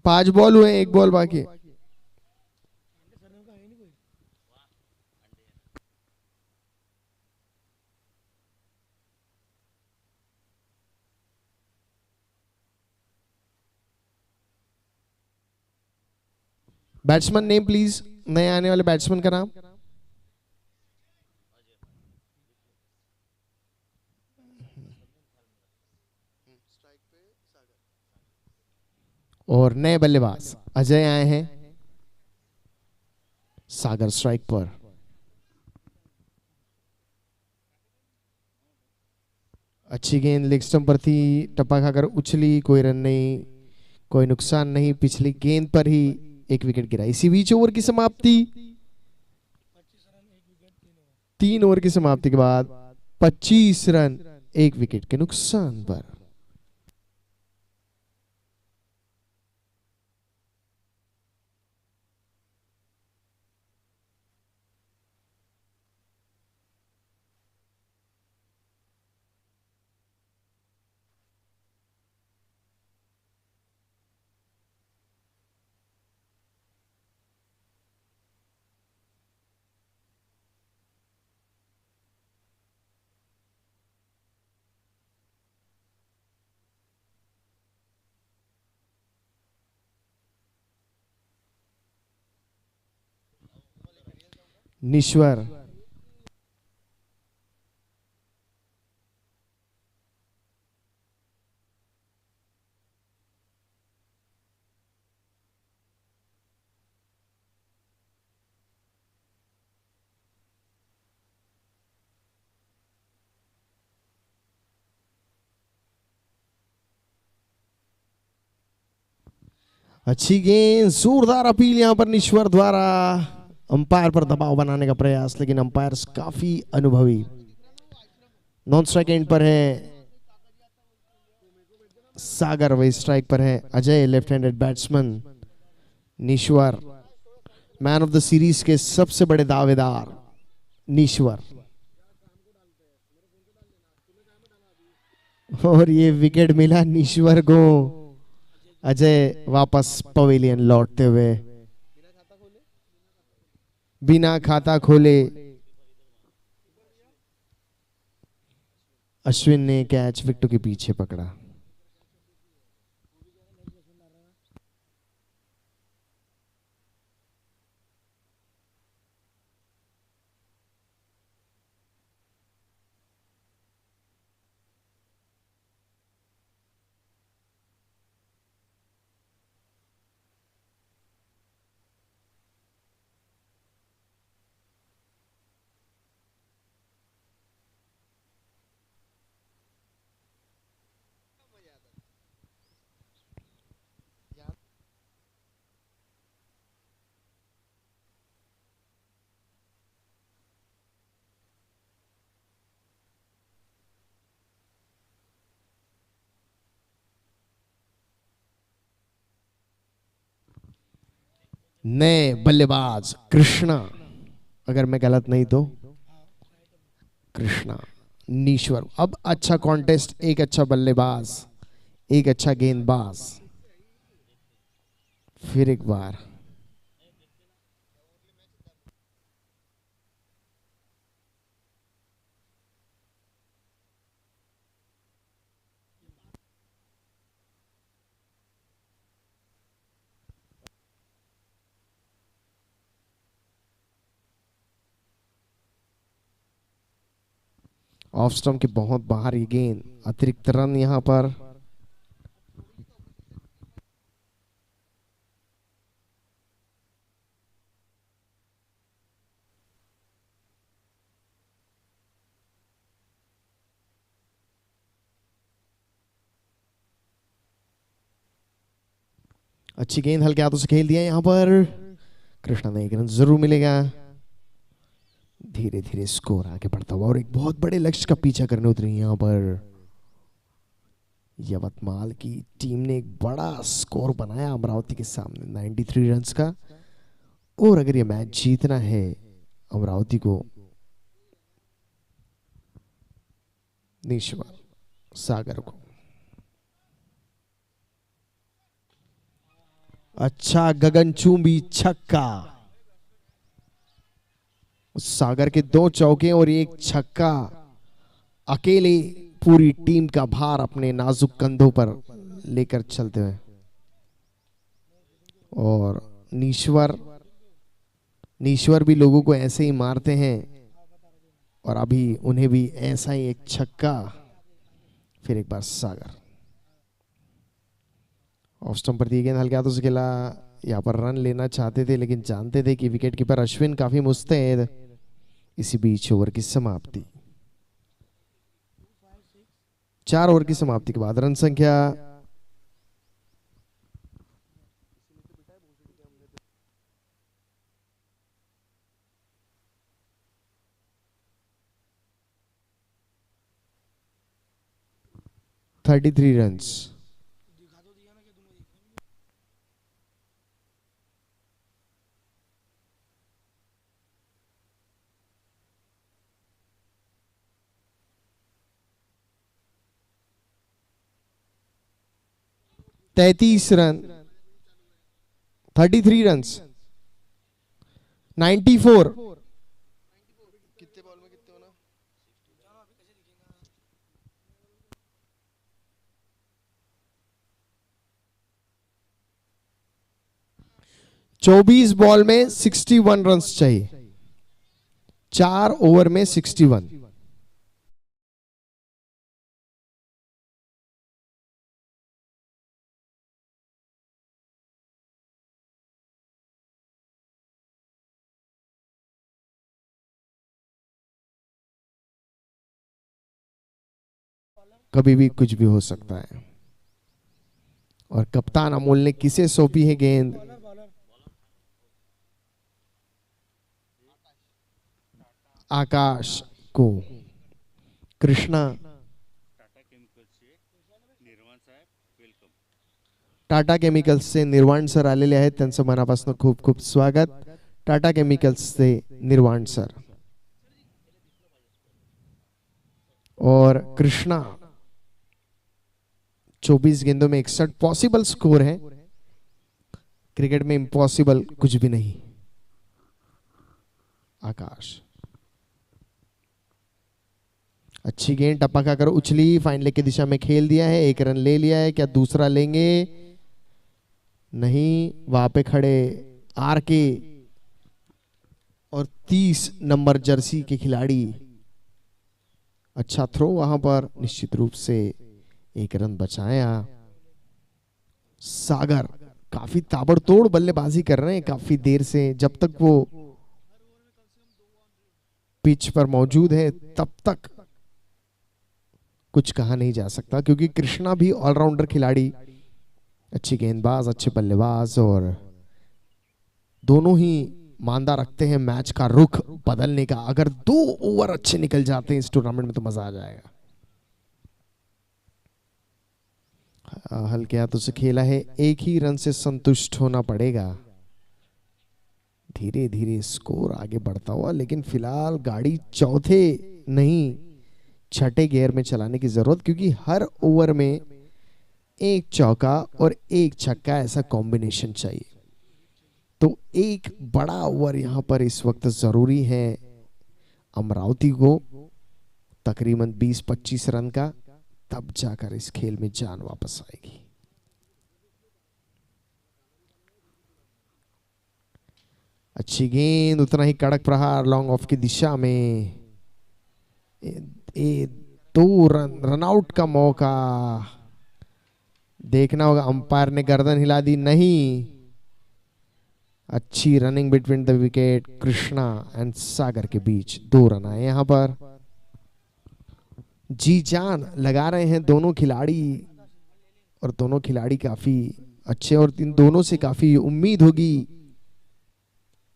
Speaker 4: पांच बॉल हुए, एक बॉल बाकी। बैट्समैन नेम प्लीज, नए आने वाले बैट्समैन का नाम। और नए बल्लेबाज अजय आए हैं। सागर स्ट्राइक पर। अच्छी गेंद लेग स्टंप पर थी, टप्पा खाकर उछली, कोई रन नहीं, कोई नुकसान नहीं। पिछली गेंद पर ही एक विकेट गिरा। इसी बीच ओवर की समाप्ति, 3 ओवर की समाप्ति के बाद 25 रन 1 विकेट के नुकसान पर। नीश्वर अच्छी गेंद, जोरदार अपील यहां पर नीश्वर द्वारा। अंपायर पर दबाव बनाने का प्रयास, लेकिन अंपायर काफी अनुभवी। नॉन स्ट्राइक एंड पर है सागर, वही स्ट्राइक पर है Ajay left handed batsman. Nishwar man of the series के सबसे बड़े दावेदार नीश्वर। और ये विकेट मिला नीश्वर को। अजय वापस पवेलियन लौटते हुए बिना खाता खोले। अश्विन ने कैच विकेट के पीछे पकड़ा। नए बल्लेबाज कृष्णा, अगर मैं गलत नहीं तो कृष्णा नीश्वर। अब अच्छा कॉन्टेस्ट, एक अच्छा बल्लेबाज, एक अच्छा गेंदबाज। फिर एक बार ऑफ स्टंप के बहुत बाहर ये गेंद, अतिरिक्त रन यहां पर। अच्छी गेंद हल्के हाथों से खेल दिया यहां पर। कृष्णा ने एक रन जरूर मिलेगा। धीरे धीरे स्कोर आगे बढ़ता हुआ और एक बहुत बड़े लक्ष्य का पीछा करने उतरी यहां पर यवतमाल की टीम ने। एक बड़ा स्कोर बनाया अमरावती के सामने 93 रन्स का। और अगर ये मैच जीतना है अमरावती को, निश्वर सागर को। अच्छा गगनचुंबी छक्का। सागर के 2 चौके और 1 छक्का, अकेले पूरी टीम का भार अपने नाजुक कंधों पर लेकर चलते हुए। और नीश्वर भी लोगों को ऐसे ही मारते हैं और अभी उन्हें भी ऐसा ही एक छक्का। फिर एक बार सागर। ऑफ स्टंप पर दी गेंद हल्के हाथों से खेला। यहाँ पर रन लेना चाहते थे लेकिन जानते थे कि विकेट कीपर अश्विन काफी मुस्तैद। इसी बीच ओवर की समाप्ति। 4 ओवर की समाप्ति के बाद रन संख्या 33 रन्स। तैतीस रन, 33 रन्स, 94। कितने बॉल में कितने होना? चौबीस बॉल में 61 रन्स चाहिए। 4 ओवर में 61। कभी भी कुछ भी हो सकता है। और कप्तान अमोल ने किसे सौंपी है गेंद? आकाश को। कृष्णा टाटा केमिकल्स से निर्वाण सर आलेले आहेत, त्यांचं मनापासून खूप खूप स्वागत। टाटा केमिकल्स से निर्वाण सर। और कृष्णा 24 गेंदों में 61 पॉसिबल स्कोर है। क्रिकेट में इम्पॉसिबल कुछ भी नहीं। आकाश अच्छी गेंद टप्पा खाकर उछली, फाइन लेग की दिशा में खेल दिया है। 1 रन ले लिया है। क्या दूसरा लेंगे? नहीं। वहां पे खड़े आर के और 30 नंबर जर्सी के खिलाड़ी। अच्छा थ्रो वहां पर, निश्चित रूप से 1 रन बचाया। सागर काफी ताबड़तोड़ बल्लेबाजी कर रहे हैं काफी देर से। जब तक वो पिच पर मौजूद है तब तक कुछ कहा नहीं जा सकता, क्योंकि कृष्णा भी ऑलराउंडर खिलाड़ी, अच्छी गेंदबाज, अच्छे बल्लेबाज, और दोनों ही मांदा रखते हैं मैच का रुख बदलने का। अगर 2 ओवर अच्छे निकल जाते हैं इस टूर्नामेंट में तो मजा आ जाएगा। हल्के हाथों से खेला है, 1 ही रन से संतुष्ट होना पड़ेगा। धीरे धीरे स्कोर आगे बढ़ता हुआ, लेकिन फिलहाल गाड़ी चौथे नहीं 6ठे गियर में चलाने की जरूरत, क्योंकि हर ओवर में 1 चौका और 1 छक्का, ऐसा कॉम्बिनेशन चाहिए। तो एक बड़ा ओवर यहां पर इस वक्त जरूरी है अमरावती को, तकरीबन 20-25 रन का, तब जाकर इस खेल में जान वापस आएगी। अच्छी गेंद, उतना ही कड़क प्रहार लॉन्ग ऑफ की दिशा में। दो रन आउट का मौका। देखना होगा, अंपायर ने गर्दन हिला दी, नहीं। अच्छी running between the wicket, Krishna and Sagar के बीच 2 रन आए यहां पर। जी जान लगा रहे हैं दोनों खिलाड़ी, और दोनों खिलाड़ी काफी अच्छे, और इन दोनों से काफी उम्मीद होगी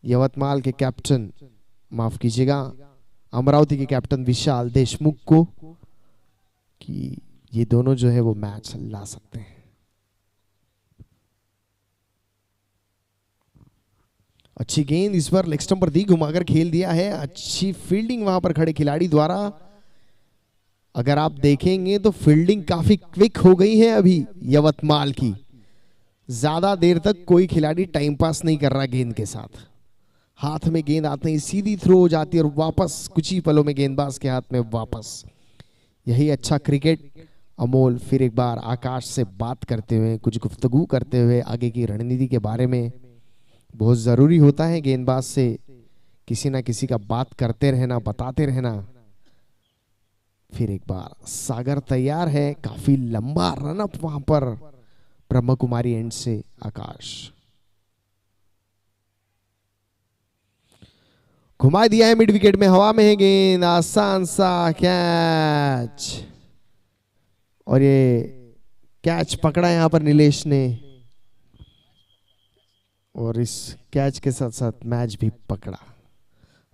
Speaker 4: यवतमाल के कैप्टन, माफ कीजिएगा, अमरावती के कैप्टन विशाल देशमुख को, कि ये दोनों जो है वो मैच ला सकते हैं। अच्छी गेंद इस बार लेग स्टंप पर दी, घुमाकर खेल दिया है। अच्छी फील्डिंग वहां पर खड़े खिलाड़ी द्वारा। अगर आप देखेंगे तो फील्डिंग काफी क्विक हो गई है अभी यवतमाल की। ज्यादा देर तक कोई खिलाड़ी टाइम पास नहीं कर रहा गेंद के साथ। हाथ में गेंद आते ही सीधी थ्रो हो जाती है और वापस कुछ ही पलों में गेंदबाज के हाथ में वापस। यही अच्छा क्रिकेट। अमोल फिर एक बार आकाश से बात करते हुए, कुछ गुफ्तगू करते हुए आगे की रणनीति के बारे में। बहुत जरूरी होता है गेंदबाज से किसी ना किसी का बात करते रहना, बताते रहना। फिर एक बार सागर तैयार है, काफी लंबा रन अप वहां पर ब्रह्म कुमारी एंड से आकाश। घुमा दिया है मिड विकेट में, हवा में है गेंद, आसान सा कैच, और ये कैच पकड़ा यहां पर नीलेश ने, और इस कैच के साथ साथ मैच भी पकड़ा।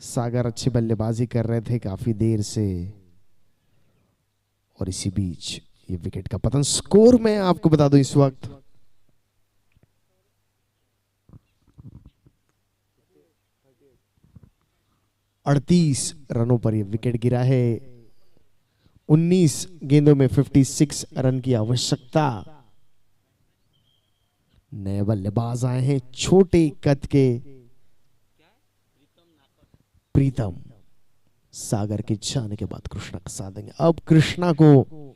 Speaker 4: सागर अच्छी बल्लेबाजी कर रहे थे काफी देर से, और इसी बीच ये विकेट का पतन। स्कोर मैं आपको बता दूं इस वक्त 38 रनों पर ये विकेट गिरा है। 19 गेंदों में 56 रन की आवश्यकता। नए बल्लेबाज आए हैं छोटे कद के प्रीतम। सागर के जाने के बाद कृष्णा का साथ देंगे। अब कृष्णा को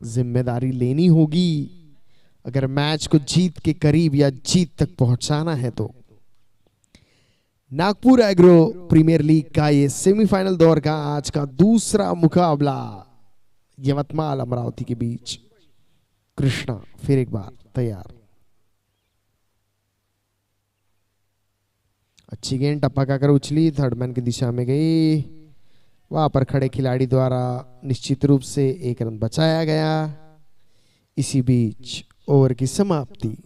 Speaker 4: जिम्मेदारी लेनी होगी अगर मैच को जीत के करीब या जीत तक पहुंचाना है तो। नागपुर एग्रो प्रीमियर लीग का ये सेमीफाइनल दौर का आज का दूसरा मुकाबला यवतमाल अमरावती के बीच। कृष्णा फिर एक बार तैयार। अच्छी गेंद टप्पा खाकर उछली, थर्ड मैन की दिशा में गई। वहां पर खड़े खिलाड़ी द्वारा निश्चित रूप से 1 रन बचाया गया। इसी बीच ओवर की समाप्ति।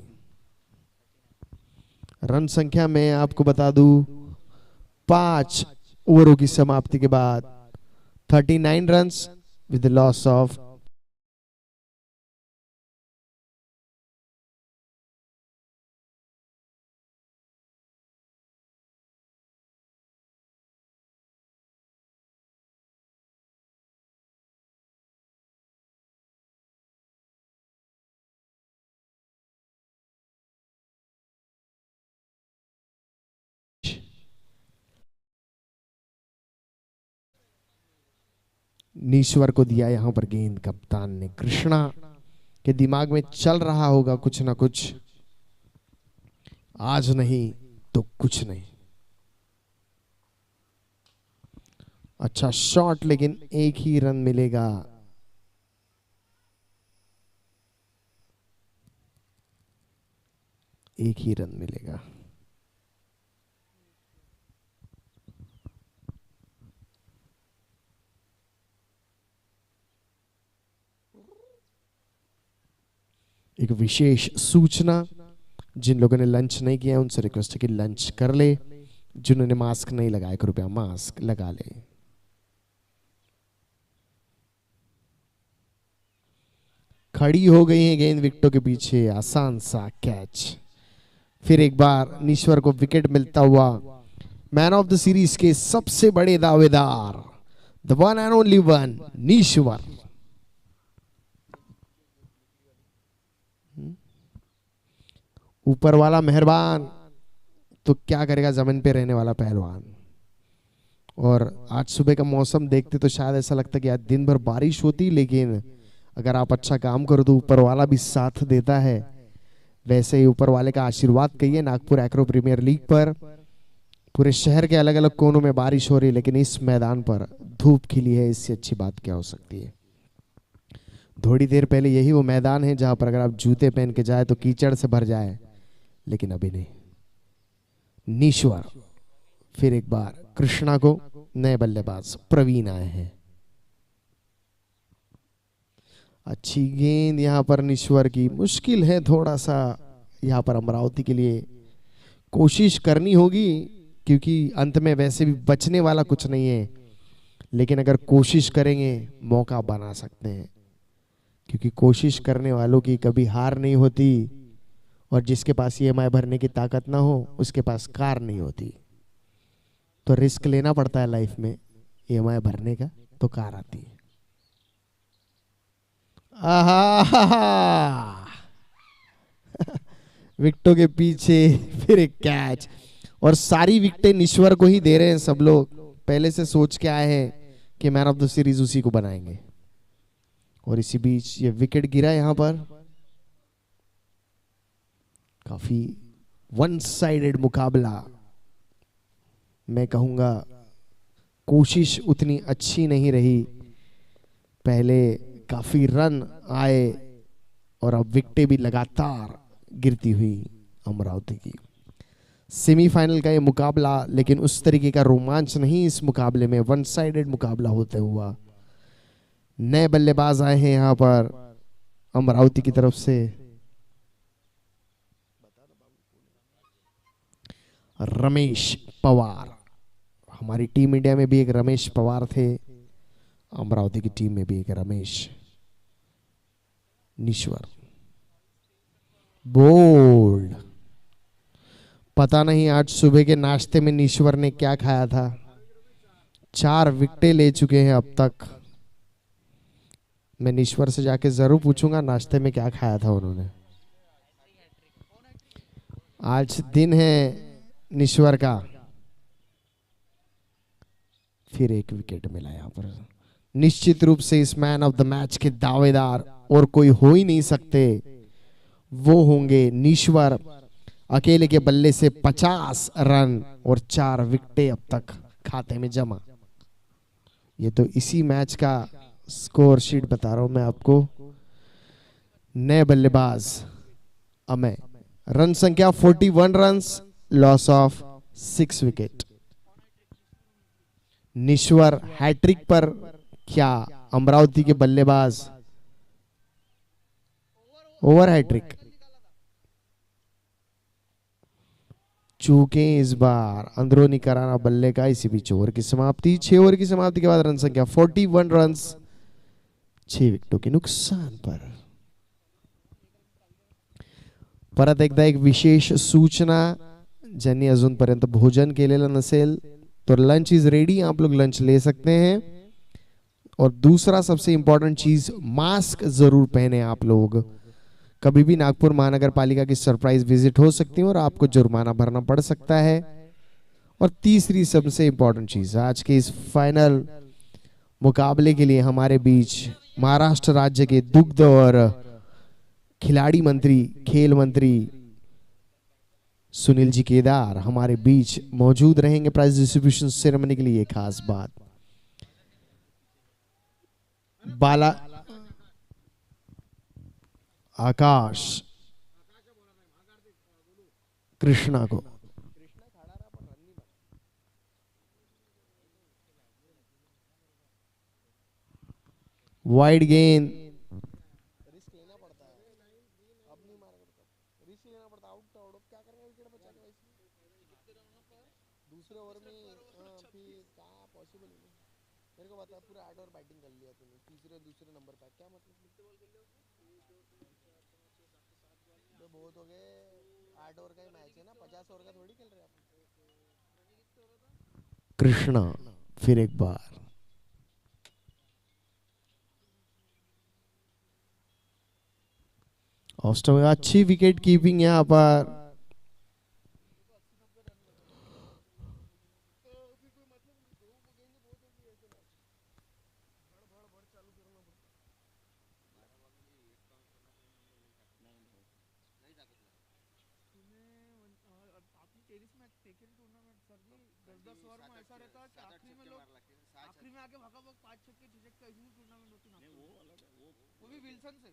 Speaker 4: रन संख्या में आपको बता दूं 5 ओवरों की समाप्ति के बाद 39 रन्स विद लॉस ऑफ नीश्वर को दिया यहां पर गेंद कप्तान ने। कृष्णा के दिमाग में चल रहा होगा कुछ ना कुछ, आज नहीं तो कुछ नहीं। अच्छा शॉट, लेकिन एक ही रन मिलेगा। एक ही रन मिलेगा। एक विशेष सूचना, जिन लोगों ने लंच नहीं किया उनसे रिक्वेस्ट है कि लंच कर ले। जिन्होंने मास्क नहीं लगाया कृपया मास्क लगा ले। खड़ी हो गई है गेंद विकेटों के पीछे, आसान सा कैच। फिर एक बार नीश्वर को विकेट मिलता हुआ। मैन ऑफ द सीरीज के सबसे बड़े दावेदार, the one and only one, Nishwar. ऊपर वाला मेहरबान तो क्या करेगा जमीन पे रहने वाला पहलवान। और आज सुबह का मौसम देखते तो शायद ऐसा लगता कि आज दिन भर बारिश होती, लेकिन अगर आप अच्छा काम करो तो ऊपर वाला भी साथ देता है। वैसे ही ऊपर वाले का आशीर्वाद कहिए नागपुर एग्रो प्रीमियर लीग पर। पूरे शहर के अलग अलग कोनों में बारिश हो रही है, लेकिन इस मैदान पर धूप खिली है, इससे अच्छी बात क्या हो सकती है। थोड़ी देर पहले यही वो मैदान है जहां पर अगर आप जूते पहन के जाए तो कीचड़ से भर जाए, लेकिन अभी नहीं। नीश्वर फिर एक बार कृष्णा को, नए बल्लेबाज प्रवीण आए हैं। अच्छी गेंद यहां पर नीश्वर की, मुश्किल है थोड़ा सा यहां पर अमरावती के लिए, कोशिश करनी होगी क्योंकि अंत में वैसे भी बचने वाला कुछ नहीं है, लेकिन अगर कोशिश करेंगे मौका बना सकते हैं, क्योंकि कोशिश करने वालों की कभी हार नहीं होती, और जिसके पास ईएमआई भरने की ताकत ना हो उसके पास कार नहीं होती। तो रिस्क लेना पड़ता है लाइफ में, ईएमआई भरने का तो कार आती है। आहा विकेटों के पीछे फिर एक कैच, और सारी विकेटें नीश्वर को ही दे रहे हैं सब लोग, पहले से सोच के आए हैं कि मैन ऑफ द सीरीज उसी को बनाएंगे। और इसी बीच ये विकेट गिरा यहां पर। काफी वन साइडेड मुकाबला, मैं कहूंगा कोशिश उतनी अच्छी नहीं रही, पहले काफी रन आए और अब विकेटें भी लगातार गिरती हुई अमरावती की। सेमीफाइनल का ये मुकाबला, लेकिन उस तरीके का रोमांच नहीं इस मुकाबले में, वन साइडेड मुकाबला होते हुआ। नए बल्लेबाज आए हैं यहां पर अमरावती की तरफ से। रमेश पवार, हमारी टीम इंडिया में भी एक रमेश पवार थे, अमरावती की टीम में भी एक रमेश। नीश्वर बोल्ड, पता नहीं आज सुबह के नाश्ते में नीश्वर ने क्या खाया था, 4 विकेटें ले चुके हैं अब तक। मैं नीश्वर से जाके जरूर पूछूंगा नाश्ते में क्या खाया था उन्होंने। आज दिन है नीश्वर का। फिर एक विकेट मिला यहां पर। निश्चित रूप से इस मैन ऑफ द मैच के दावेदार और कोई हो ही नहीं सकते, वो होंगे नीश्वर। अकेले के बल्ले से 50 रन और 4 विकेटें अब तक खाते में जमा। ये तो इसी मैच का स्कोर शीट बता रहा हूं मैं आपको। नए बल्लेबाज अमय, रन संख्या 41 रन्स, लॉस ऑफ 6 विकेट। नीश्वर हैट्रिक पर, क्या अमरावती के बल्लेबाज ओवर हैट्रिक चूके इस बार अंदरूनी कराना बल्ले का। इसी बीच ओवर की समाप्ति, 6 ओवर की समाप्ति के बाद रन संख्या 41 रन्स, 6 विकेटों के नुकसान पर। परत एकदा एक विशेष सूचना, ज्यांनी अजूनपर्यंत भोजन केलेलं नसेल तो लंच इज रेडी, आप लोग लंच ले सकते हैं। और दूसरा सबसे इंपॉर्टेंट चीज, मास्क जरूर पहने आप लोग। कभी भी नागपुर महानगर पालिका की सरप्राइज विजिट हो सकती है और आपको जुर्माना भरना पड़ सकता है। और तीसरी सबसे इंपॉर्टेंट चीज, आज के इस फाइनल मुकाबले के लिए हमारे बीच महाराष्ट्र राज्य के दुग्ध और खिलाड़ी मंत्री, खेल मंत्री सुनील जी केदार हमारे बीच मौजूद रहेंगे प्राइज डिस्ट्रीब्यूशन सेरेमनी के लिए। खास बात, बाला आकाश कृष्णा को वाइड गेंद, रिस्क लेना पड़ता है, अब नहीं मारेगा तो रिस्क लेना पड़ता, आउट तो आउट, क्या करेंगे विकेट बचा के वैसे दूसरे ओवर में। फिर क्या पॉसिबल ही नहीं, मेरे को बता, पूरा 8 ओवर बैटिंग कर लिया तूने, तीसरे दूसरे नंबर पे क्या मतलब, तो बहुत हो गए, 8 ओवर का ही मैच है ना, 50 ओवर का थोड़ी खेल रहे हैं अपन। कृष्णा फिर एक बार, ऑस्ट्रेलिया में अच्छी विकेट कीपिंग यहाँ पर।
Speaker 5: आखिरी में आके भागा वो 5 छक्के 6 छक्के ऐसी टूर्नामेंट होती ना वो अलग है वो भी विल्सन से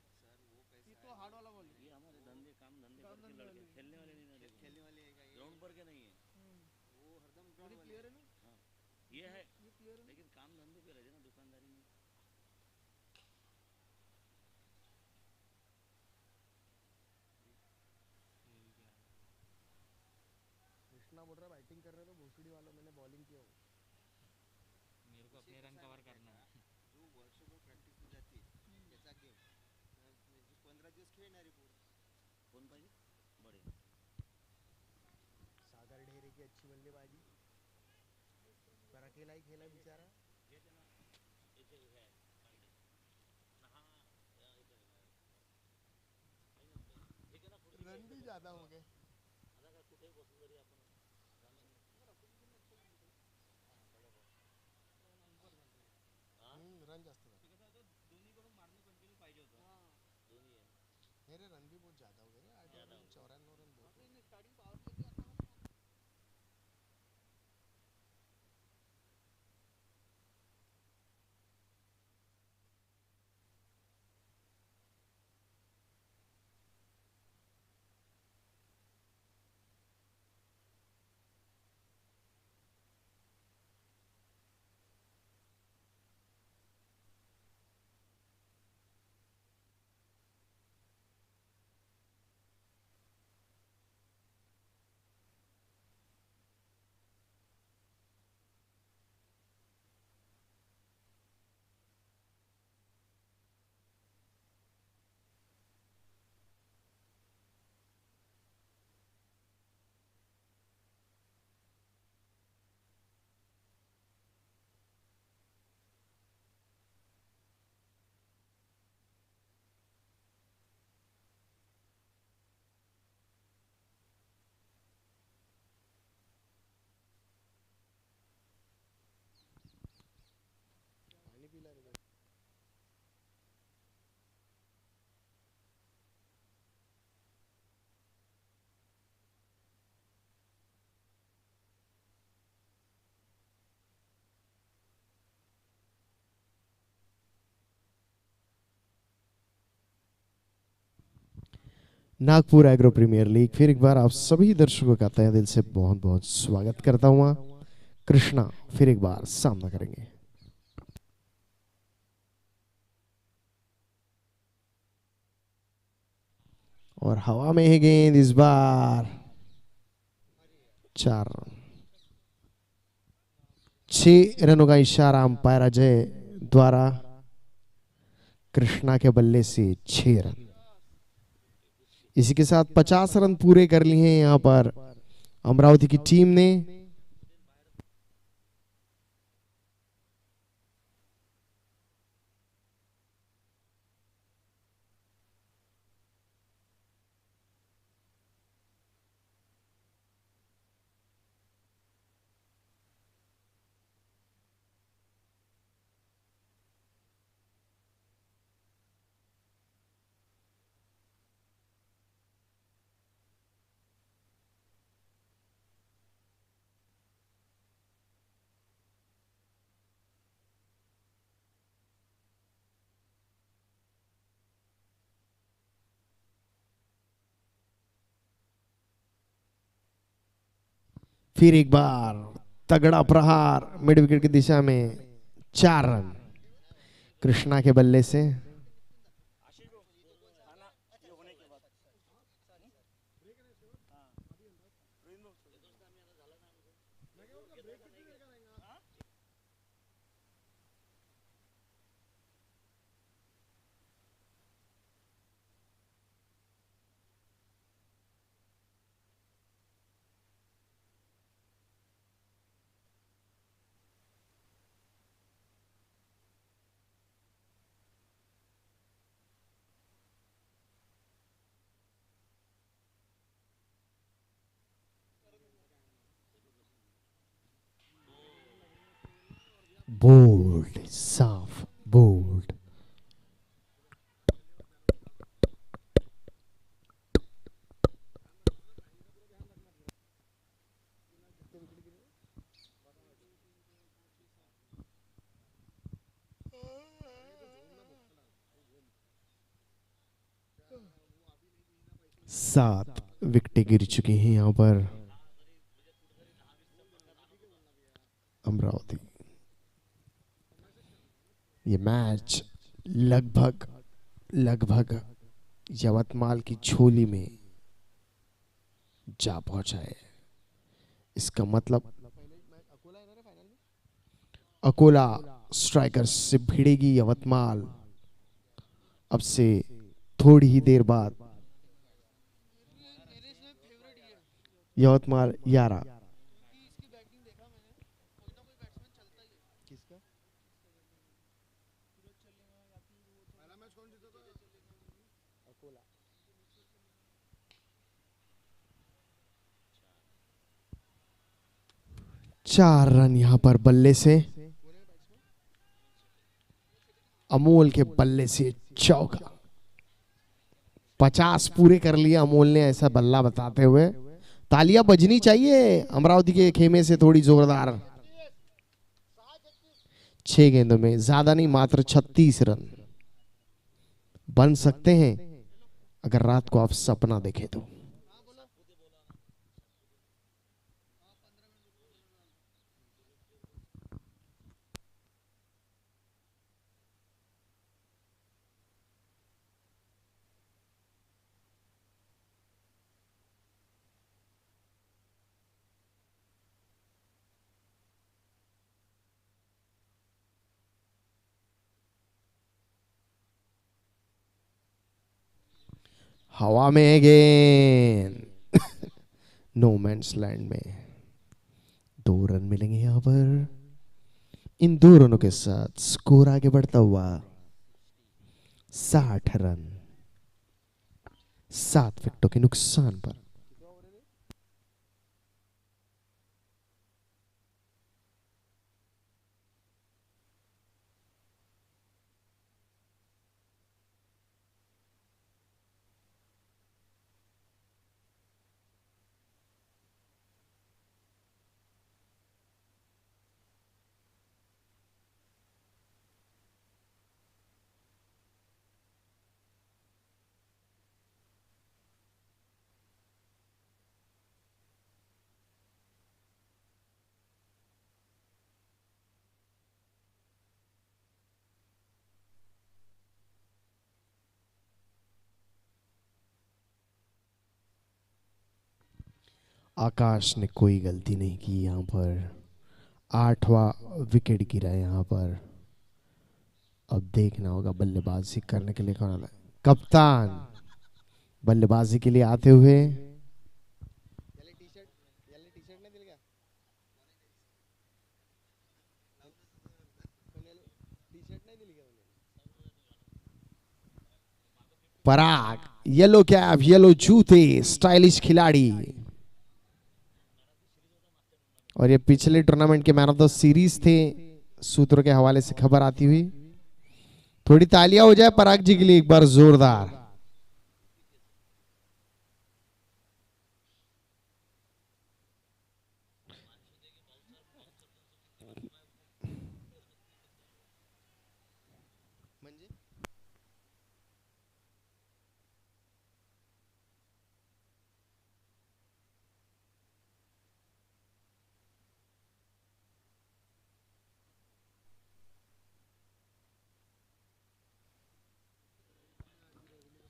Speaker 5: ये तो हार्ड वाला बॉल है ये हमारे धंधे काम धंधे करके लड़के खेलने वाले नहीं ना खेलने वाले ग्राउंड पर के नहीं है वो हरदम ग्राउंड प्लेयर है ना हाँ ये है ये प्लेयर है लेकिन काम धंधे पे रहते ना दुकानदारी में
Speaker 4: कृष्णा बोल रहा है बैटिंग कर रहे तो भोसड़ी वालों मैंने बॉलिंग किया हो
Speaker 5: मेरे को अपने रन कवर करना है
Speaker 6: जो वर्षभर प्रॅक्टिस में जाते त्याचा गेम 15 दिवस खेळणारे पोर
Speaker 5: कौन पाहिजे बड़े
Speaker 4: सागर ढेरे की अच्छी बल्लेबाजी पर अकेला ही खेला बेचारा रन भी ज्यादा हो गए रन जास्त झाले
Speaker 5: दोन्हीकडून मारणे कंटिन्यू पाहिजे होतं दोन्ही आहे
Speaker 4: नहीं रे रन भी बहुत ज्यादा हो गए रे 94 रन बहुत हो गए।
Speaker 5: स्टार्टिंग पावर प्ले किया था
Speaker 4: पानी पिला रे नागपुर एग्रो प्रीमियर लीग फिर एक बार आप सभी दर्शकों का तहे दिल से बहुत बहुत स्वागत करता हूँ। कृष्णा फिर एक बार सामना करेंगे। और हवा में है गेंद इस बार 4 रन 6 रनों का इशारा अंपायर अजय द्वारा कृष्णा के बल्ले से 6 रन। इसी के साथ 50 रन पूरे कर लिए हैं यहां पर अमरावती की टीम ने। फिर एक बार तगड़ा प्रहार मिड विकेट की दिशा में 4 रन कृष्णा के बल्ले से। बोल्ड साफ बोल्ड 7 विकेटें गिर चुकी हैं यहां पर अमरावती। ये मैच लगभग यवतमाल की झोली में जा पहुंचा है। इसका मतलब अकोला स्ट्राइकर्स से भिड़ेगी यवतमाल अब से थोड़ी ही देर बाद। यवतमाल 11 4 रन यहां पर बल्ले से, अमोल के बल्ले से चौका। 50 पूरे कर लिए अमोल ने, ऐसा बल्ला बताते हुए तालियां बजनी चाहिए अमरावती के खेमे से थोड़ी जोरदार। 6 गेंदों में ज्यादा नहीं, मात्र 36 रन बन सकते हैं अगर रात को आप सपना देखें तो। हवा में है गेंद नो मैंस लैंड में। 2 रन मिलेंगे यहां पर। इन 2 रनों के साथ स्कोर आगे बढ़ता हुआ 60 रन 7 विकेटों के नुकसान पर। आकाश ने कोई गलती नहीं की यहां पर। 8वां विकेट गिरा यहां पर। अब देखना होगा बल्लेबाजी करने के लिए कौन आता है। कप्तान बल्लेबाजी के लिए आते हुए पराग, येलो कैप, येलो जूते, स्टाइलिश खिलाड़ी। और ये पिछले टूर्नामेंट के मैन ऑफ द सीरीज थे, सूत्रों के हवाले से खबर आती हुई। थोड़ी तालियां हो जाए पराग जी के लिए एक बार जोरदार।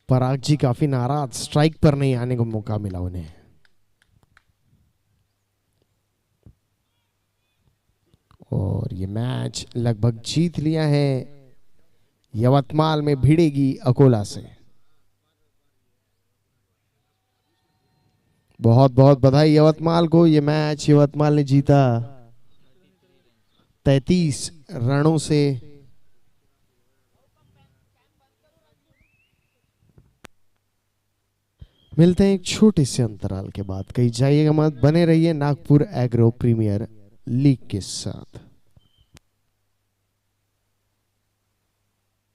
Speaker 4: पराग जी काफी नाराज, स्ट्राइक पर नहीं आने को मौका मिला उन्हें। और ये मैच लगभग जीत लिया है यवतमाल में भिड़ेगी अकोला से। बहुत बहुत बधाई यवतमाल को, ये मैच यवतमाल ने जीता 33 रनों से। मिलते हैं एक छोटे से अंतराल के बाद। कहीं जाइएगा मत, बने रहिए नागपुर एग्रो प्रीमियर लीग के साथ।